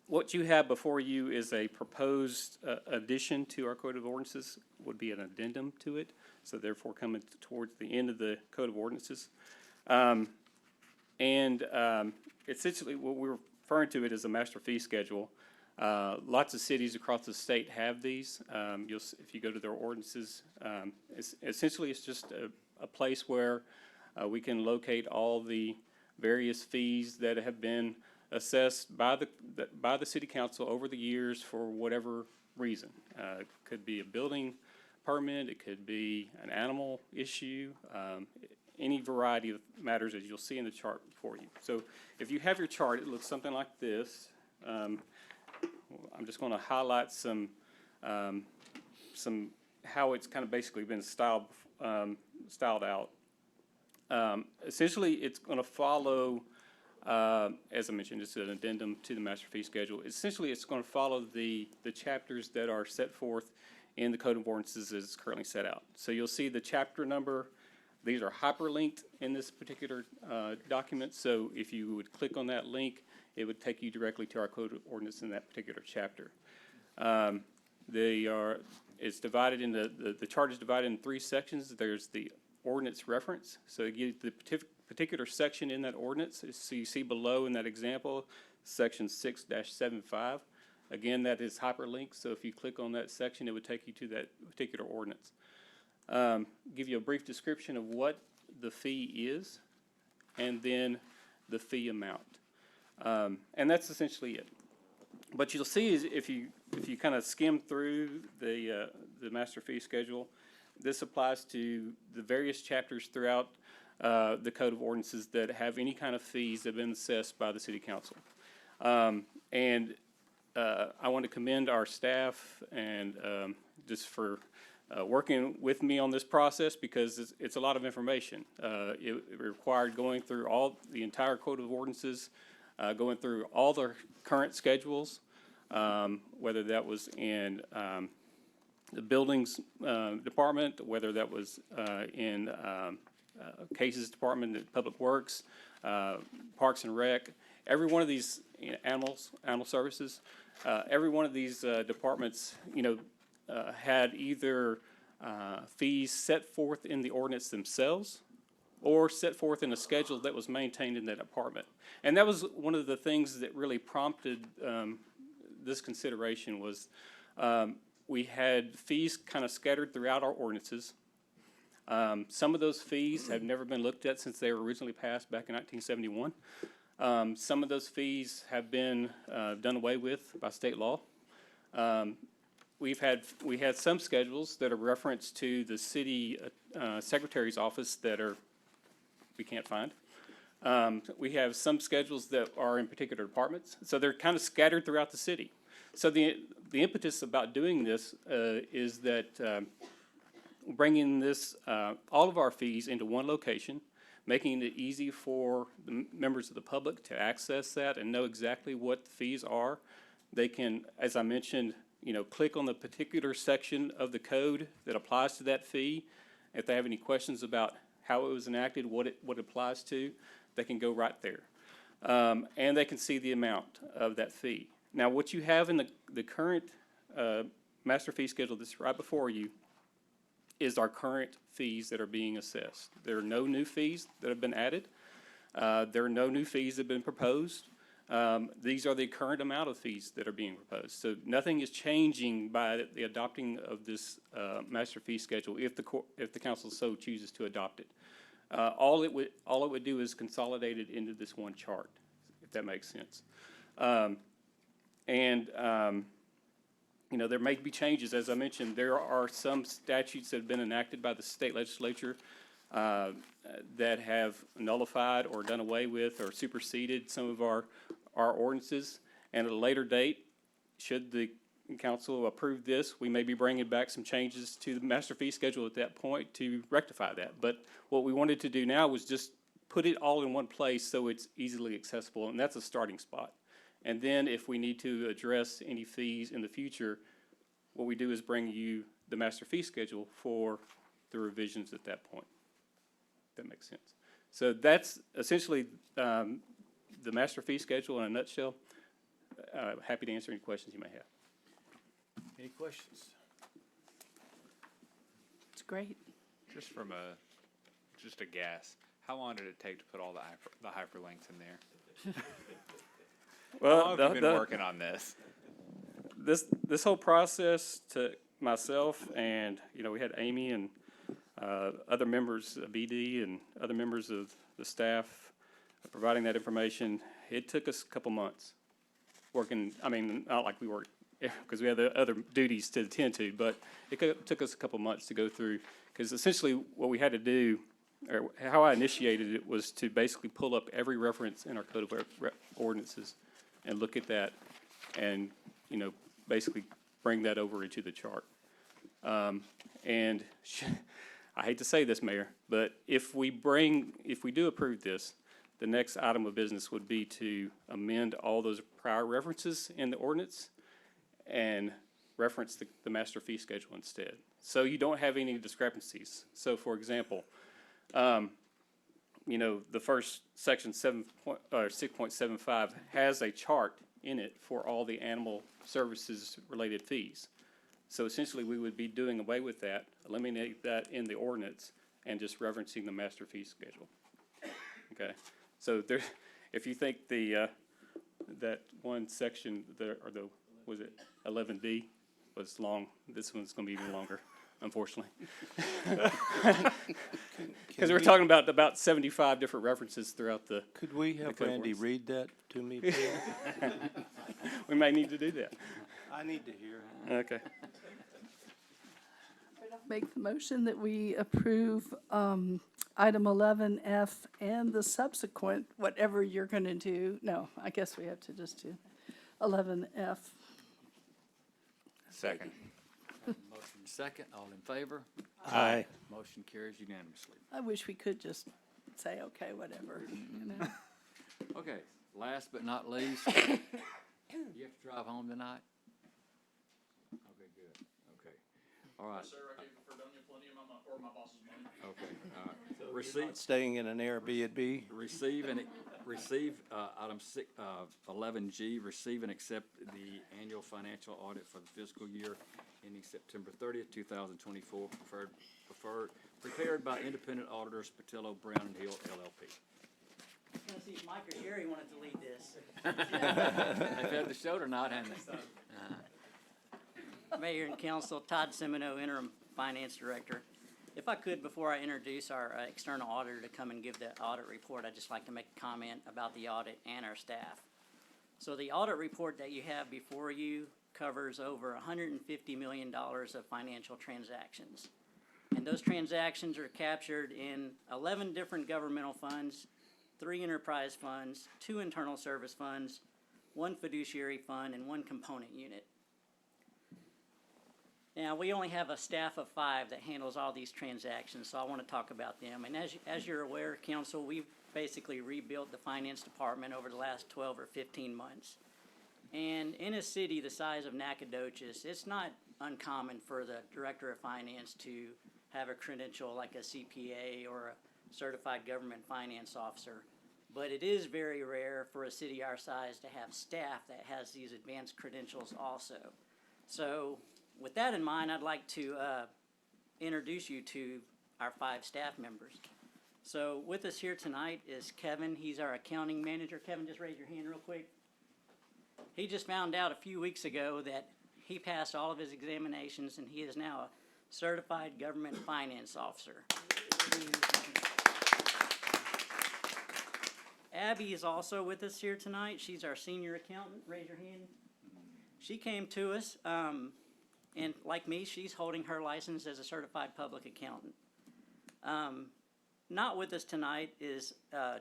Speaker 17: What you have before you is a proposed addition to our Code of Ordinances, would be an addendum to it, so therefore coming towards the end of the Code of Ordinances. Essentially, what we're referring to it as a master fee schedule. Lots of cities across the state have these. If you go to their ordinances, essentially it's just a place where we can locate all the various fees that have been assessed by the city council over the years for whatever reason. It could be a building permit, it could be an animal issue, any variety of matters as you'll see in the chart before you. So if you have your chart, it looks something like this. I'm just going to highlight some how it's kind of basically been styled out. Essentially, it's going to follow, as I mentioned, it's an addendum to the master fee schedule. Essentially, it's going to follow the chapters that are set forth in the Code of Ordinances as it's currently set out. So you'll see the chapter number. These are hyperlinked in this particular document. So if you would click on that link, it would take you directly to our Code of Ordinance in that particular chapter. It's divided into, the chart is divided in 3 sections. There's the ordinance reference. So it gives the particular section in that ordinance. So you see below in that example, section 6-75. Again, that is hyperlinked. So if you click on that section, it would take you to that particular ordinance. Give you a brief description of what the fee is, and then the fee amount. And that's essentially it. What you'll see is if you kind of skim through the master fee schedule, this applies to the various chapters throughout the Code of Ordinances that have any kind of fees that have been assessed by the City Council. And I want to commend our staff and just for working with me on this process because it's a lot of information. It required going through the entire code of ordinances, going through all the current schedules, whether that was in the buildings department, whether that was in cases department at Public Works, Parks and Rec. Every one of these animal services, every one of these departments, had either fees set forth in the ordinance themselves or set forth in a schedule that was maintained in that department. And that was one of the things that really prompted this consideration was we had fees kind of scattered throughout our ordinances. Some of those fees have never been looked at since they were originally passed back in 1971. Some of those fees have been done away with by state law. We had some schedules that are referenced to the city secretary's office that we can't find. We have some schedules that are in particular departments, so they're kind of scattered throughout the city. So the impetus about doing this is that bringing this all of our fees into one location, making it easy for the members of the public to access that and know exactly what the fees are. They can, as I mentioned, click on the particular section of the code that applies to that fee. If they have any questions about how it was enacted, what it applies to, they can go right there. And they can see the amount of that fee. Now, what you have in the current master fee schedule that's right before you is our current fees that are being assessed. There are no new fees that have been added. There are no new fees that have been proposed. These are the current amount of fees that are being proposed. So nothing is changing by the adopting of this master fee schedule if the council so chooses to adopt it. All it would do is consolidate it into this one chart, if that makes sense. There may be changes. As I mentioned, there are some statutes that have been enacted by the state legislature that have nullified or done away with or superseded some of our ordinances. And at a later date, should the council approve this, we may be bringing back some changes to the master fee schedule at that point to rectify that. But what we wanted to do now was just put it all in one place so it's easily accessible, and that's a starting spot. And then if we need to address any fees in the future, what we do is bring you the master fee schedule for the revisions at that point. If that makes sense. So that's essentially the master fee schedule in a nutshell. Happy to answer any questions you may have.
Speaker 2: Any questions?
Speaker 11: It's great.
Speaker 2: Just from just a guess, how long did it take to put all the hyperlinks in there?
Speaker 17: Well,
Speaker 2: how long have you been working on this?
Speaker 17: This whole process took myself and, we had Amy and other members of BD and other members of the staff providing that information. It took us a couple months working. I mean, not like we worked because we had the other duties to attend to, but it took us a couple months to go through because essentially what we had to do, or how I initiated it, was to basically pull up every reference in our code of ordinances and look at that and, basically bring that over into the chart. And I hate to say this, Mayor, but if we do approve this, the next item of business would be to amend all those prior references in the ordinance and reference the master fee schedule instead. So you don't have any discrepancies. So for example, the first section 6.75 has a chart in it for all the animal services related fees. So essentially we would be doing away with that, eliminate that in the ordinance and just referencing the master fee schedule. Okay, so there, if you think that one section was it 11D was long, this one's gonna be even longer, unfortunately. Because we're talking about 75 different references throughout the.
Speaker 5: Could we have Randy read that to me, please?
Speaker 17: We may need to do that.
Speaker 5: I need to hear.
Speaker 17: Okay.
Speaker 11: make the motion that we approve item 11F and the subsequent, whatever you're going to do. No, I guess we have to just do 11F.
Speaker 2: Second.
Speaker 1: Motion second, all in favor?
Speaker 5: Aye.
Speaker 1: Motion carries unanimously.
Speaker 11: I wish we could just say, okay, whatever, you know?
Speaker 1: Okay, last but not least, you have to drive home tonight? Okay, good, okay. All right.
Speaker 19: Sir, I gave Fredonia plenty of my boss's money.
Speaker 1: Okay, all right. Receive,
Speaker 5: Staying in an Airbnb.
Speaker 1: receive, item 11G, receive and accept the annual financial audit for the fiscal year ending September 30th, 2024, prepared by independent auditors Patillo, Brown and Hill LLP.
Speaker 20: I'm gonna see if Mike or Jerry wanted to lead this.
Speaker 1: They've had the show tonight, haven't they?
Speaker 20: Mayor and Council, Todd Semino, Interim Finance Director. If I could, before I introduce our external auditor to come and give the audit report, I'd just like to make a comment about the audit and our staff. So the audit report that you have before you covers over $150 million of financial transactions. And those transactions are captured in 11 different governmental funds, 3 enterprise funds, 2 internal service funds, 1 fiduciary fund, and 1 component unit. Now, we only have a staff of 5 that handles all these transactions, so I want to talk about them. And as you're aware, Council, we've basically rebuilt the finance department over the last 12 or 15 months. And in a city the size of Nacogdoches, it's not uncommon for the Director of Finance to have a credential like a CPA or a Certified Government Finance Officer. But it is very rare for a city our size to have staff that has these advanced credentials also. So with that in mind, I'd like to introduce you to our 5 staff members. So with us here tonight is Kevin. He's our accounting manager. Kevin, just raise your hand real quick. He just found out a few weeks ago that he passed all of his examinations and he is now a certified government finance officer. Abby is also with us here tonight. She's our senior accountant. Raise your hand. She came to us, and like me, she's holding her license as a certified public accountant. Not with us tonight is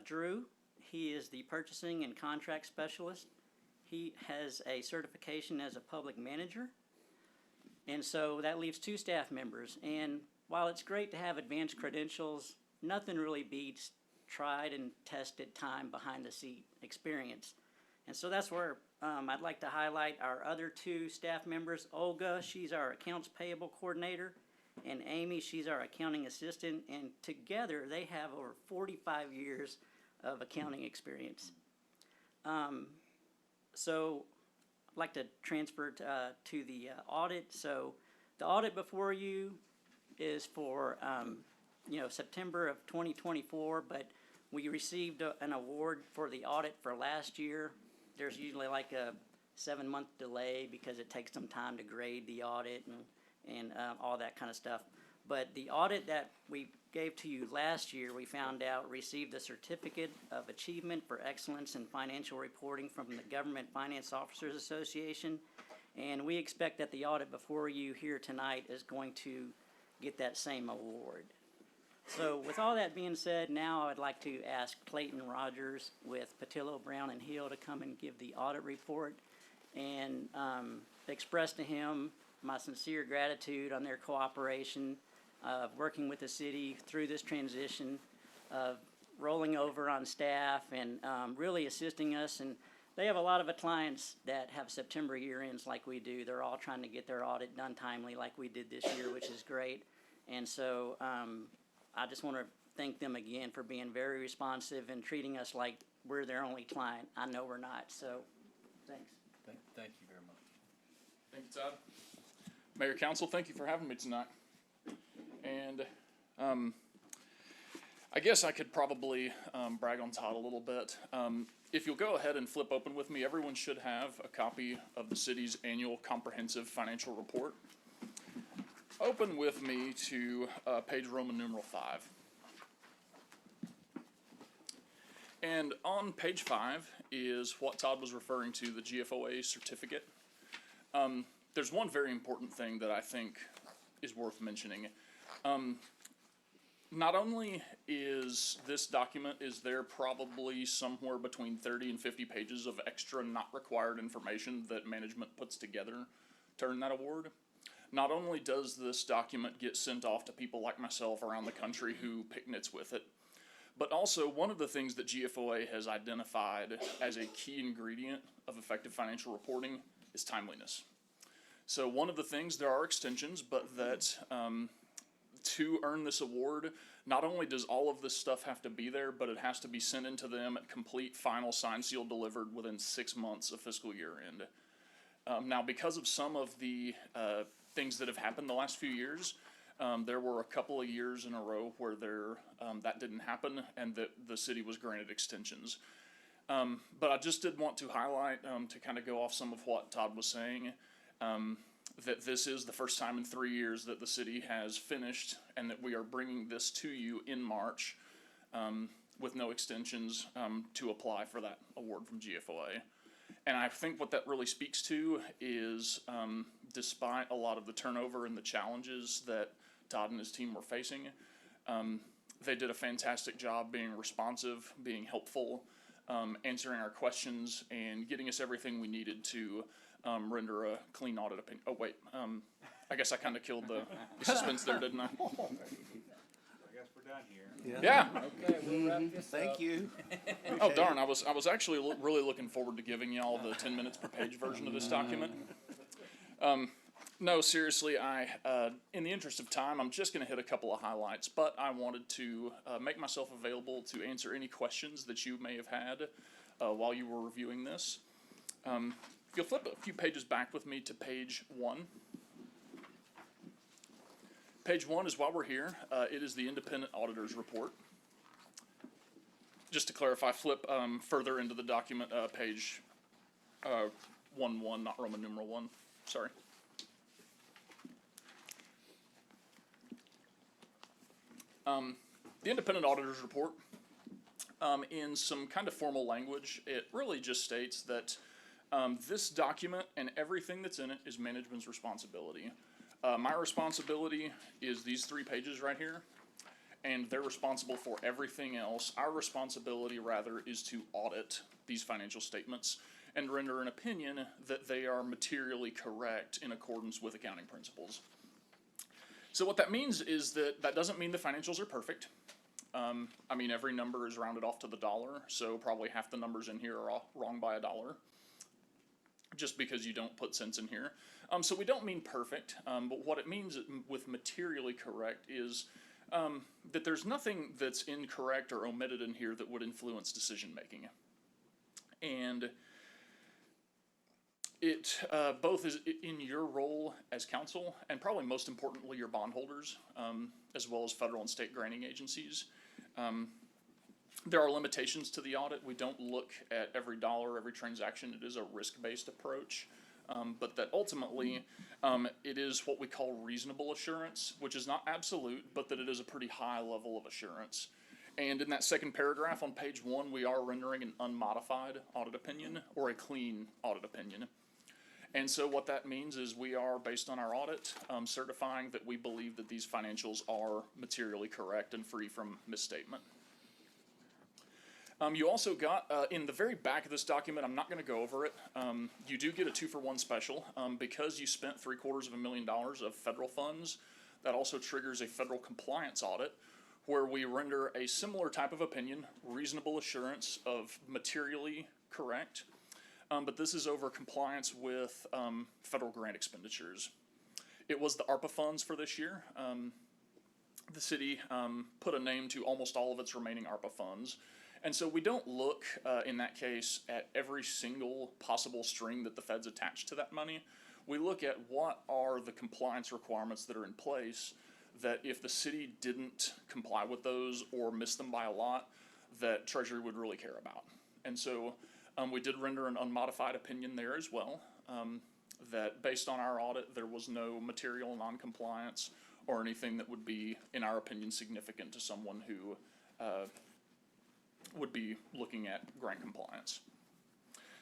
Speaker 20: Drew. He is the purchasing and contract specialist. He has a certification as a public manager. And so that leaves 2 staff members. And while it's great to have advanced credentials, nothing really beats tried and tested time behind the seat experience. And so that's where I'd like to highlight our other 2 staff members. Olga, she's our accounts payable coordinator, and Amy, she's our accounting assistant. And together they have over 45 years of accounting experience. So I'd like to transfer to the audit. So the audit before you is for September of 2024, but we received an award for the audit for last year. There's usually like a 7-month delay because it takes some time to grade the audit and all that kind of stuff. But the audit that we gave to you last year, we found out received a Certificate of Achievement for Excellence in Financial Reporting from the Government Finance Officers Association. And we expect that the audit before you here tonight is going to get that same award. So with all that being said, now I'd like to ask Clayton Rogers with Patillo, Brown and Hill to come and give the audit report and express to him my sincere gratitude on their cooperation of working with the city through this transition, of rolling over on staff and really assisting us. And they have a lot of clients that have September year ends like we do. They're all trying to get their audit done timely like we did this year, which is great. And so I just want to thank them again for being very responsive and treating us like we're their only client. I know we're not, so thanks.
Speaker 1: Thank you very much.
Speaker 19: Thank you, Todd. Mayor, Council, thank you for having me tonight. And I guess I could probably brag on Todd a little bit. If you'll go ahead and flip open with me, everyone should have a copy of the city's annual comprehensive financial report. Open with me to page Roman numeral 5. And on page 5 is what Todd was referring to, the GFOA certificate. There's one very important thing that I think is worth mentioning. Not only is this document, is there probably somewhere between 30 and 50 pages of extra not required information that management puts together to earn that award. Not only does this document get sent off to people like myself around the country who pick nits with it, but also one of the things that GFOA has identified as a key ingredient of effective financial reporting is timeliness. So one of the things, there are extensions, but that to earn this award, not only does all of this stuff have to be there, but it has to be sent into them complete, final, signed, sealed, delivered within 6 months of fiscal year end. Now, because of some of the things that have happened the last few years, there were a couple of years in a row where that didn't happen and that the city was granted extensions. But I just did want to highlight, to kind of go off some of what Todd was saying, that this is the first time in 3 years that the city has finished and that we are bringing this to you in March with no extensions to apply for that award from GFOA. And I think what that really speaks to is despite a lot of the turnover and the challenges that Todd and his team were facing, they did a fantastic job being responsive, being helpful, answering our questions, and getting us everything we needed to render a clean audit opinion. Oh, wait, I guess I kind of killed the suspense there, didn't I?
Speaker 2: I guess we're done here.
Speaker 19: Yeah.
Speaker 5: Okay, we'll wrap this up. Thank you.
Speaker 19: Oh, darn, I was actually really looking forward to giving y'all the 10 minutes per page version of this document. No, seriously, in the interest of time, I'm just gonna hit a couple of highlights, but I wanted to make myself available to answer any questions that you may have had while you were reviewing this. If you'll flip a few pages back with me to page 1. Page 1 is why we're here. It is the independent auditor's report. Just to clarify, flip further into the document, page 1-1, not Roman numeral 1, sorry. The independent auditor's report, in some kind of formal language, it really just states that this document and everything that's in it is management's responsibility. My responsibility is these 3 pages right here, and they're responsible for everything else. Our responsibility, rather, is to audit these financial statements and render an opinion that they are materially correct in accordance with accounting principles. So what that means is that doesn't mean the financials are perfect. I mean, every number is rounded off to the dollar, so probably half the numbers in here are all wrong by $1, just because you don't put cents in here. So we don't mean perfect, but what it means with materially correct is that there's nothing that's incorrect or omitted in here that would influence decision making. And it both is in your role as council, and probably most importantly your bondholders, as well as federal and state granting agencies. There are limitations to the audit. We don't look at every dollar, every transaction. It is a risk-based approach, but that ultimately it is what we call reasonable assurance, which is not absolute, but that it is a pretty high level of assurance. And in that second paragraph on page 1, we are rendering an unmodified audit opinion or a clean audit opinion. And so what that means is we are, based on our audit, certifying that we believe that these financials are materially correct and free from misstatement. You also got, in the very back of this document, I'm not going to go over it, you do get a 2-for-1 special. Because you spent $750,000 of federal funds, that also triggers a federal compliance audit, where we render a similar type of opinion, reasonable assurance of materially correct. But this is over compliance with federal grant expenditures. It was the ARPA funds for this year. The city put a name to almost all of its remaining ARPA funds. And so we don't look, in that case, at every single possible string that the feds attach to that money. We look at what are the compliance requirements that are in place that if the city didn't comply with those or missed them by a lot, that Treasury would really care about. And so we did render an unmodified opinion there as well, that based on our audit, there was no material non-compliance or anything that would be, in our opinion, significant to someone who would be looking at grant compliance.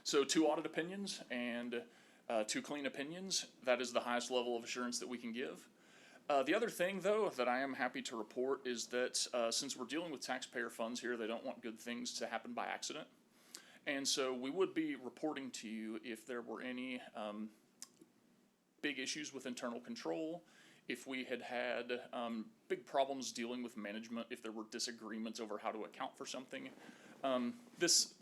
Speaker 19: So 2 audit opinions and 2 clean opinions, that is the highest level of assurance that we can give. The other thing, though, that I am happy to report is that since we're dealing with taxpayer funds here, they don't want good things to happen by accident. And so we would be reporting to you if there were any big issues with internal control, if we had had big problems dealing with management, if there were disagreements over how to account for something. This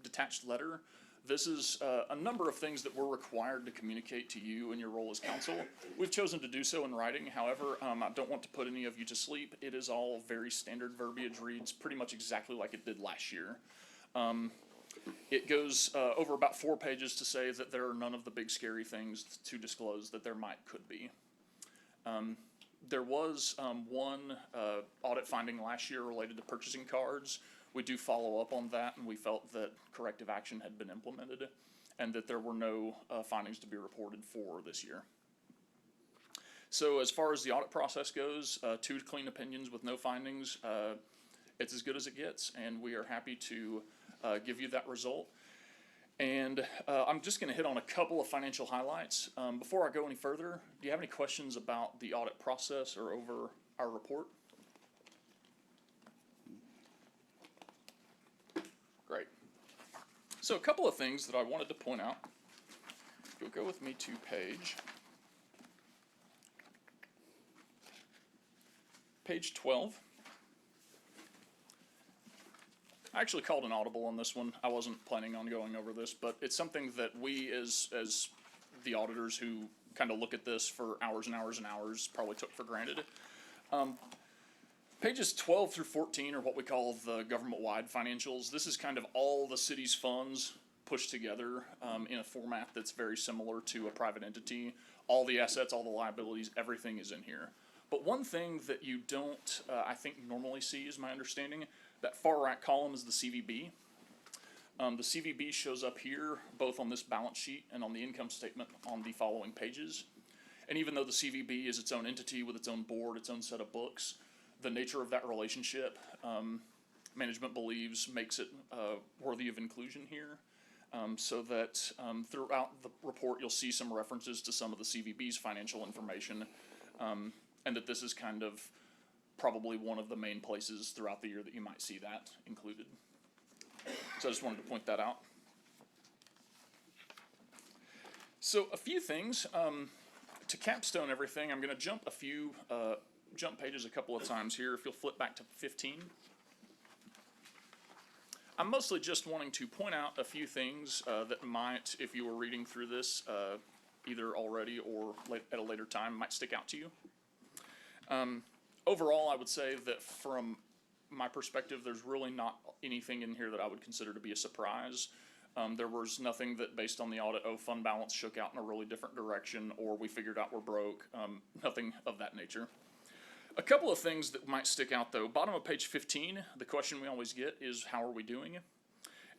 Speaker 19: detached letter, this is a number of things that we're required to communicate to you in your role as council. We've chosen to do so in writing. However, I don't want to put any of you to sleep. It is all very standard verbiage, reads pretty much exactly like it did last year. It goes over about 4 pages to say that there are none of the big scary things to disclose that there could be. There was one audit finding last year related to purchasing cards. We do follow up on that, and we felt that corrective action had been implemented and that there were no findings to be reported for this year. So as far as the audit process goes, 2 clean opinions with no findings, it's as good as it gets, and we are happy to give you that result. And I'm just going to hit on a couple of financial highlights. Before I go any further, do you have any questions about the audit process or over our report? Great. So a couple of things that I wanted to point out. If you'll go with me to page 12. I actually called an audible on this one. I wasn't planning on going over this, but it's something that we as the auditors who kind of look at this for hours and hours and hours probably took for granted. Pages 12 through 14 are what we call the government-wide financials. This is kind of all the city's funds pushed together in a format that's very similar to a private entity. All the assets, all the liabilities, everything is in here. But one thing that you don't, I think, normally see is my understanding. That far right column is the CVB. The CVB shows up here, both on this balance sheet and on the income statement on the following pages. And even though the CVB is its own entity with its own board, its own set of books, the nature of that relationship, management believes makes it worthy of inclusion here. So that throughout the report, you'll see some references to some of the CVB's financial information, and that this is kind of probably one of the main places throughout the year that you might see that included. So I just wanted to point that out. So a few things, to capstone everything, I'm gonna jump pages a couple of times here. If you'll flip back to 15. I'm mostly just wanting to point out a few things that might, if you were reading through this either already or at a later time, might stick out to you. Overall, I would say that from my perspective, there's really not anything in here that I would consider to be a surprise. There was nothing that, based on the audit, fund balance shook out in a really different direction, or we figured out we're broke. Nothing of that nature. A couple of things that might stick out, though. Bottom of page 15, the question we always get is, how are we doing?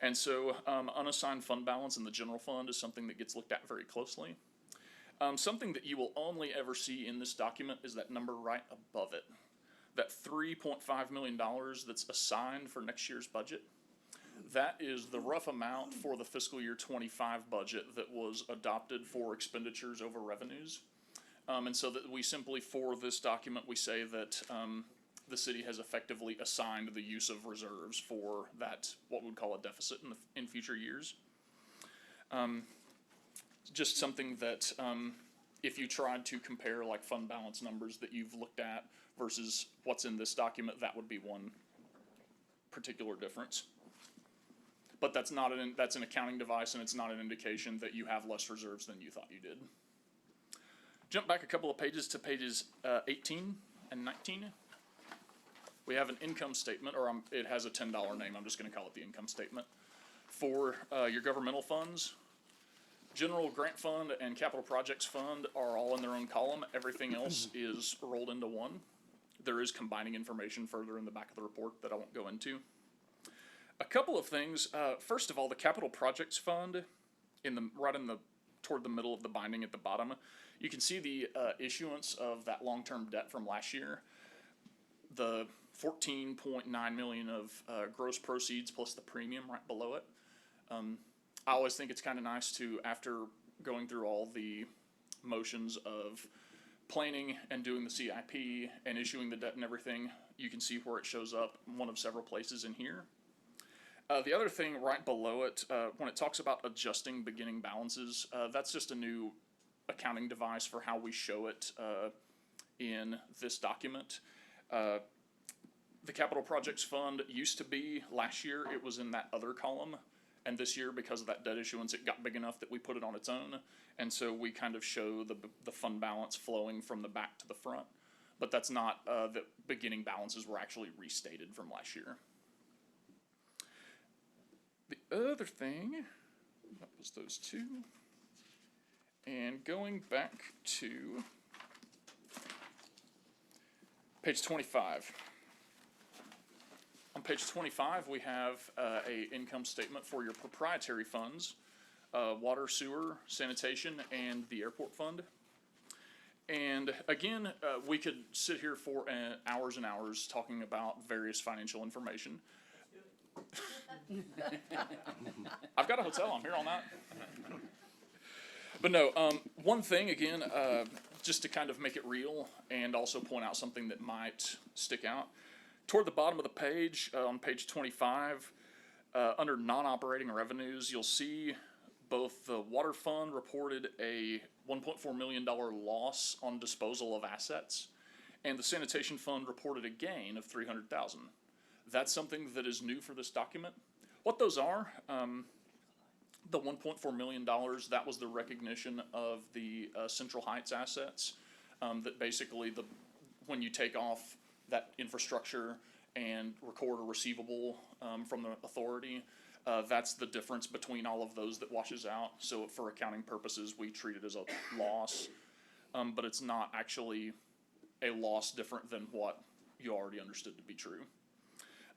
Speaker 19: And so unassigned fund balance in the general fund is something that gets looked at very closely. Something that you will only ever see in this document is that number right above it. That $3.5 million that's assigned for next year's budget. That is the rough amount for the fiscal year 25 budget that was adopted for expenditures over revenues. And so that we simply, for this document, we say that the city has effectively assigned the use of reserves for that, what we'd call a deficit in future years. Just something that if you tried to compare like fund balance numbers that you've looked at versus what's in this document, that would be one particular difference. But that's not that's an accounting device, and it's not an indication that you have less reserves than you thought you did. Jump back a couple of pages to pages 18 and 19. We have an income statement, or it has a $10 name. I'm just going to call it the income statement. For your governmental funds, General Grant Fund and Capital Projects Fund are all in their own column. Everything else is rolled into one. There is combining information further in the back of the report that I won't go into. A couple of things. First of all, the Capital Projects Fund, toward the middle of the binding at the bottom, you can see the issuance of that long-term debt from last year. The $14.9 million of gross proceeds plus the premium right below it. I always think it's kind of nice to, after going through all the motions of planning and doing the CIP and issuing the debt and everything, you can see where it shows up, one of several places in here. The other thing right below it, when it talks about adjusting beginning balances, that's just a new accounting device for how we show it in this document. The Capital Projects Fund used to be, last year, it was in that other column. And this year, because of that debt issuance, it got big enough that we put it on its own. And so we kind of show the fund balance flowing from the back to the front. But that's not, the beginning balances were actually restated from last year. The other thing, that was those two. And going back to page 25. On page 25, we have a income statement for your proprietary funds, water, sewer, sanitation, and the airport fund. And again, we could sit here for hours and hours talking about various financial information. I've got a hotel, I'm here all night. But no, one thing, again, just to kind of make it real and also point out something that might stick out. Toward the bottom of the page, on page 25, under non-operating revenues, you'll see both the water fund reported a $1.4 million loss on disposal of assets, and the sanitation fund reported a gain of $300,000. That's something that is new for this document. What those are, the $1.4 million, that was the recognition of the Central Heights assets, that basically when you take off that infrastructure and record a receivable from the authority, that's the difference between all of those that washes out. So for accounting purposes, we treat it as a loss, but it's not actually a loss different than what you already understood to be true.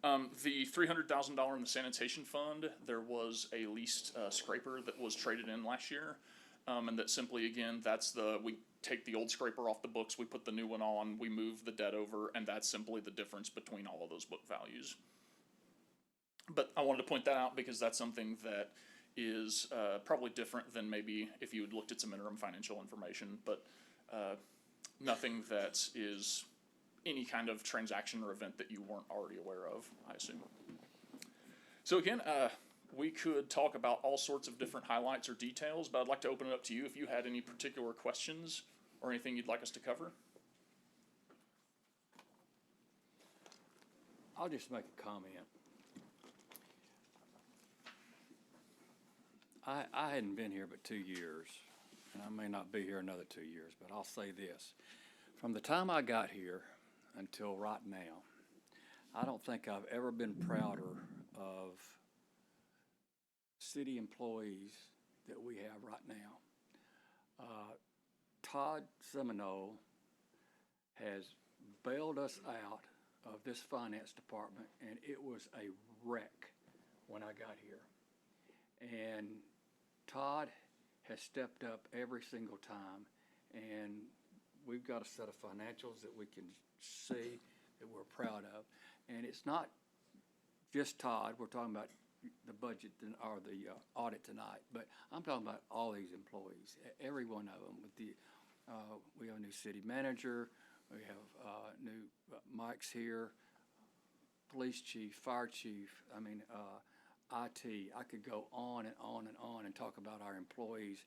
Speaker 19: The $300,000 in the sanitation fund, there was a leased scraper that was traded in last year. And that simply, again, we take the old scraper off the books, we put the new one on, we move the debt over, and that's simply the difference between all of those book values. But I wanted to point that out because that's something that is probably different than maybe if you had looked at some interim financial information, but nothing that is any kind of transaction or event that you weren't already aware of, I assume. So again, we could talk about all sorts of different highlights or details, but I'd like to open it up to you if you had any particular questions or anything you'd like us to cover.
Speaker 12: I'll just make a comment. I hadn't been here but 2 years, and I may not be here another 2 years, but I'll say this. From the time I got here until right now, I don't think I've ever been prouder of city employees that we have right now. Todd Seminole has bailed us out of this finance department, and it was a wreck when I got here. And Todd has stepped up every single time, and we've got a set of financials that we can see that we're proud of. And it's not just Todd, we're talking about the budget or the audit tonight, but I'm talking about all these employees, every one of them. We have a new city manager, we have new Mike's here, police chief, fire chief, IT. I could go on and on and on and talk about our employees'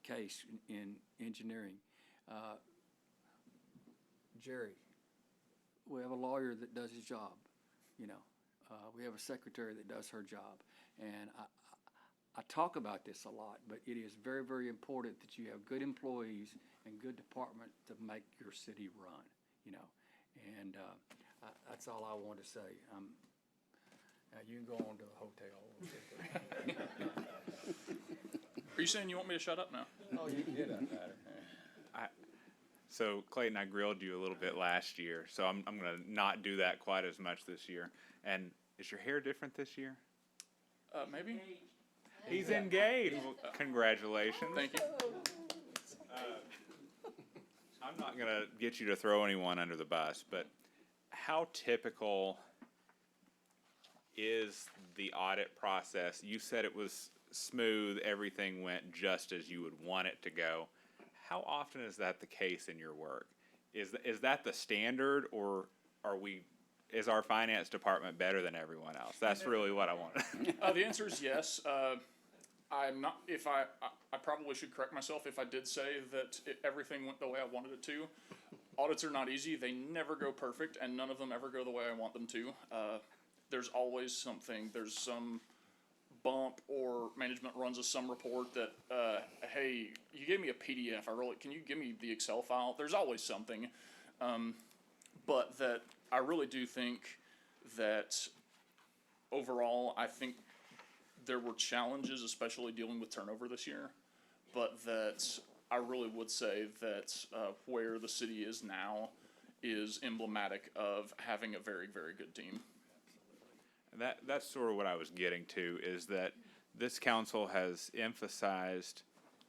Speaker 12: case in engineering. Jerry, we have a lawyer that does his job, we have a secretary that does her job. And I talk about this a lot, but it is very, very important that you have good employees and good department to make your city run, and that's all I want to say. Now you can go on to the hotel.
Speaker 19: Are you saying you want me to shut up now?
Speaker 12: Oh, you can get that matter.
Speaker 2: So Clayton, I grilled you a little bit last year, so I'm going to not do that quite as much this year. And is your hair different this year?
Speaker 19: Maybe.
Speaker 2: He's engaged. Well, congratulations.
Speaker 19: Thank you.
Speaker 2: I'm not going to get you to throw anyone under the bus, but how typical is the audit process? You said it was smooth, everything went just as you would want it to go. How often is that the case in your work? Is that the standard, or is our finance department better than everyone else? That's really what I want.
Speaker 19: The answer is yes. I'm not, I probably should correct myself if I did say that everything went the way I wanted it to. Audits are not easy. They never go perfect, and none of them ever go the way I want them to. There's always something. There's some bump, or management runs some report that, hey, you gave me a PDF. Can you give me the Excel file? There's always something. But that I really do think that overall, I think there were challenges, especially dealing with turnover this year, but that I really would say that where the city is now is emblematic of having a very, very good team.
Speaker 2: And that's sort of what I was getting to, is that this council has emphasized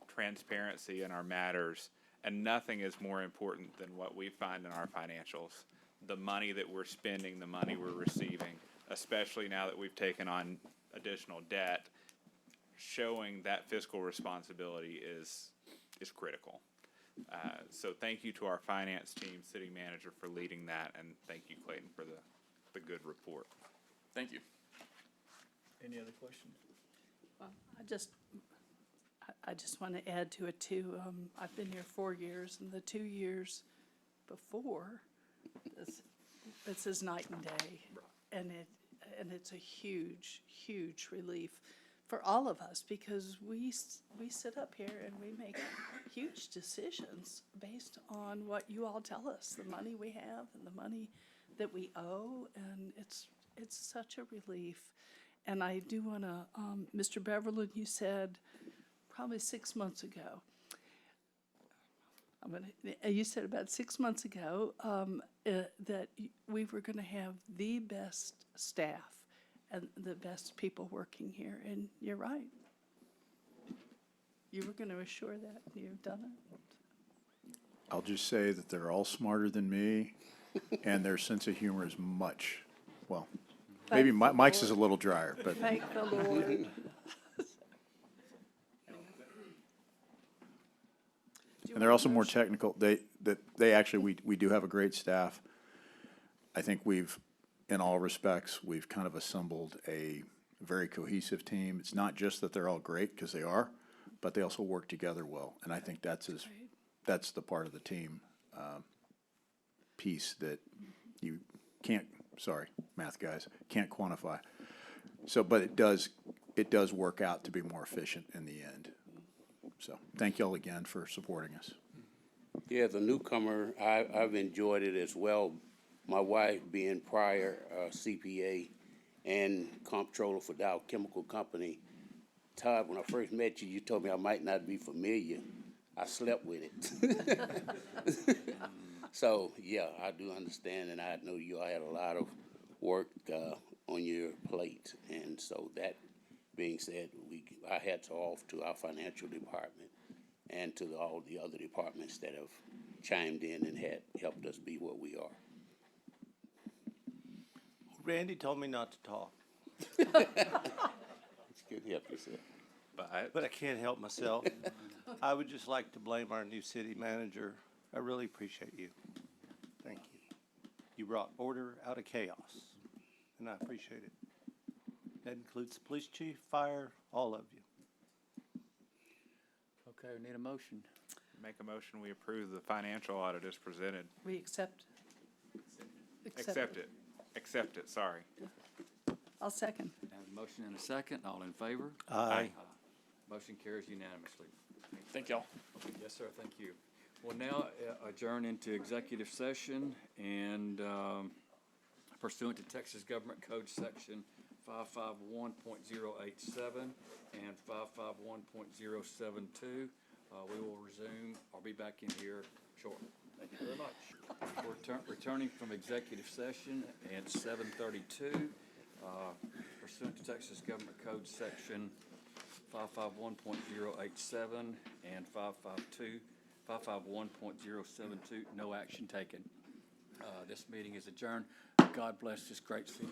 Speaker 2: transparency in our matters, and nothing is more important than what we find in our financials. The money that we're spending, the money we're receiving, especially now that we've taken on additional debt, showing that fiscal responsibility is critical. So thank you to our finance team, city manager for leading that, and thank you, Clayton, for the good report.
Speaker 19: Thank you.
Speaker 8: Any other questions?
Speaker 11: Well, I just want to add to it too. I've been here 4 years, and the 2 years before, this is night and day. And it's a huge, huge relief for all of us, because we sit up here and we make huge decisions based on what you all tell us, the money we have and the money that we owe, and it's such a relief. And I do want to, Mr. Beverland, you said probably 6 months ago, you said about 6 months ago that we were going to have the best staff and the best people working here, and you're right. You were going to assure that, and you've done it.
Speaker 15: I'll just say that they're all smarter than me, and their sense of humor is much, well, maybe
Speaker 11: Thank the
Speaker 15: Mike's
Speaker 11: Lord.
Speaker 15: is a little drier, but.
Speaker 11: Thank the Lord.
Speaker 15: And they're also more technical. They actually, we do have a great staff. I think in all respects, we've kind of assembled a very cohesive team. It's not just that they're all great, because they are, but they also work together well. And I think that's the part of the team piece that you can't, sorry, math guys, can't quantify. So, but it does work out to be more efficient in the end. So thank y'all again for supporting us.
Speaker 18: Yeah, as a newcomer, I've enjoyed it as well. My wife being prior CPA and comptroller for Dow Chemical Company. Todd, when I first met you, you told me I might not be familiar. I slept with it. So, yeah, I do understand, and I know you all had a lot of work on your plate. And so that being said, our hats are off to our financial department and to all the other departments that have chimed in and helped us be what we are.
Speaker 5: Randy told me not to talk,
Speaker 18: It's good to help yourself.
Speaker 5: but I can't help myself. I would just like to blame our new city manager. I really appreciate you. Thank you. You brought order out of chaos, and I appreciate it. That includes the police chief, fire, all of you.
Speaker 12: Okay, we need a motion.
Speaker 2: Make a motion, we approve the financial audit as presented.
Speaker 11: We accept.
Speaker 2: Accept it. Accept it, sorry.
Speaker 11: I'll second.
Speaker 12: Have a motion and a second. All in favor?
Speaker 5: Aye.
Speaker 12: Motion carries unanimously.
Speaker 19: Thank y'all.
Speaker 12: Yes, sir, thank you. We'll now adjourn into executive session, and pursuant to Texas Government Code Section 551.087 and 551.072, we will resume or be back in here shortly. Thank you very much. We're returning from executive session at 7:32. Pursuant to Texas Government Code Section 551.087 and 551.072, no action taken. This meeting is adjourned. God bless this great city.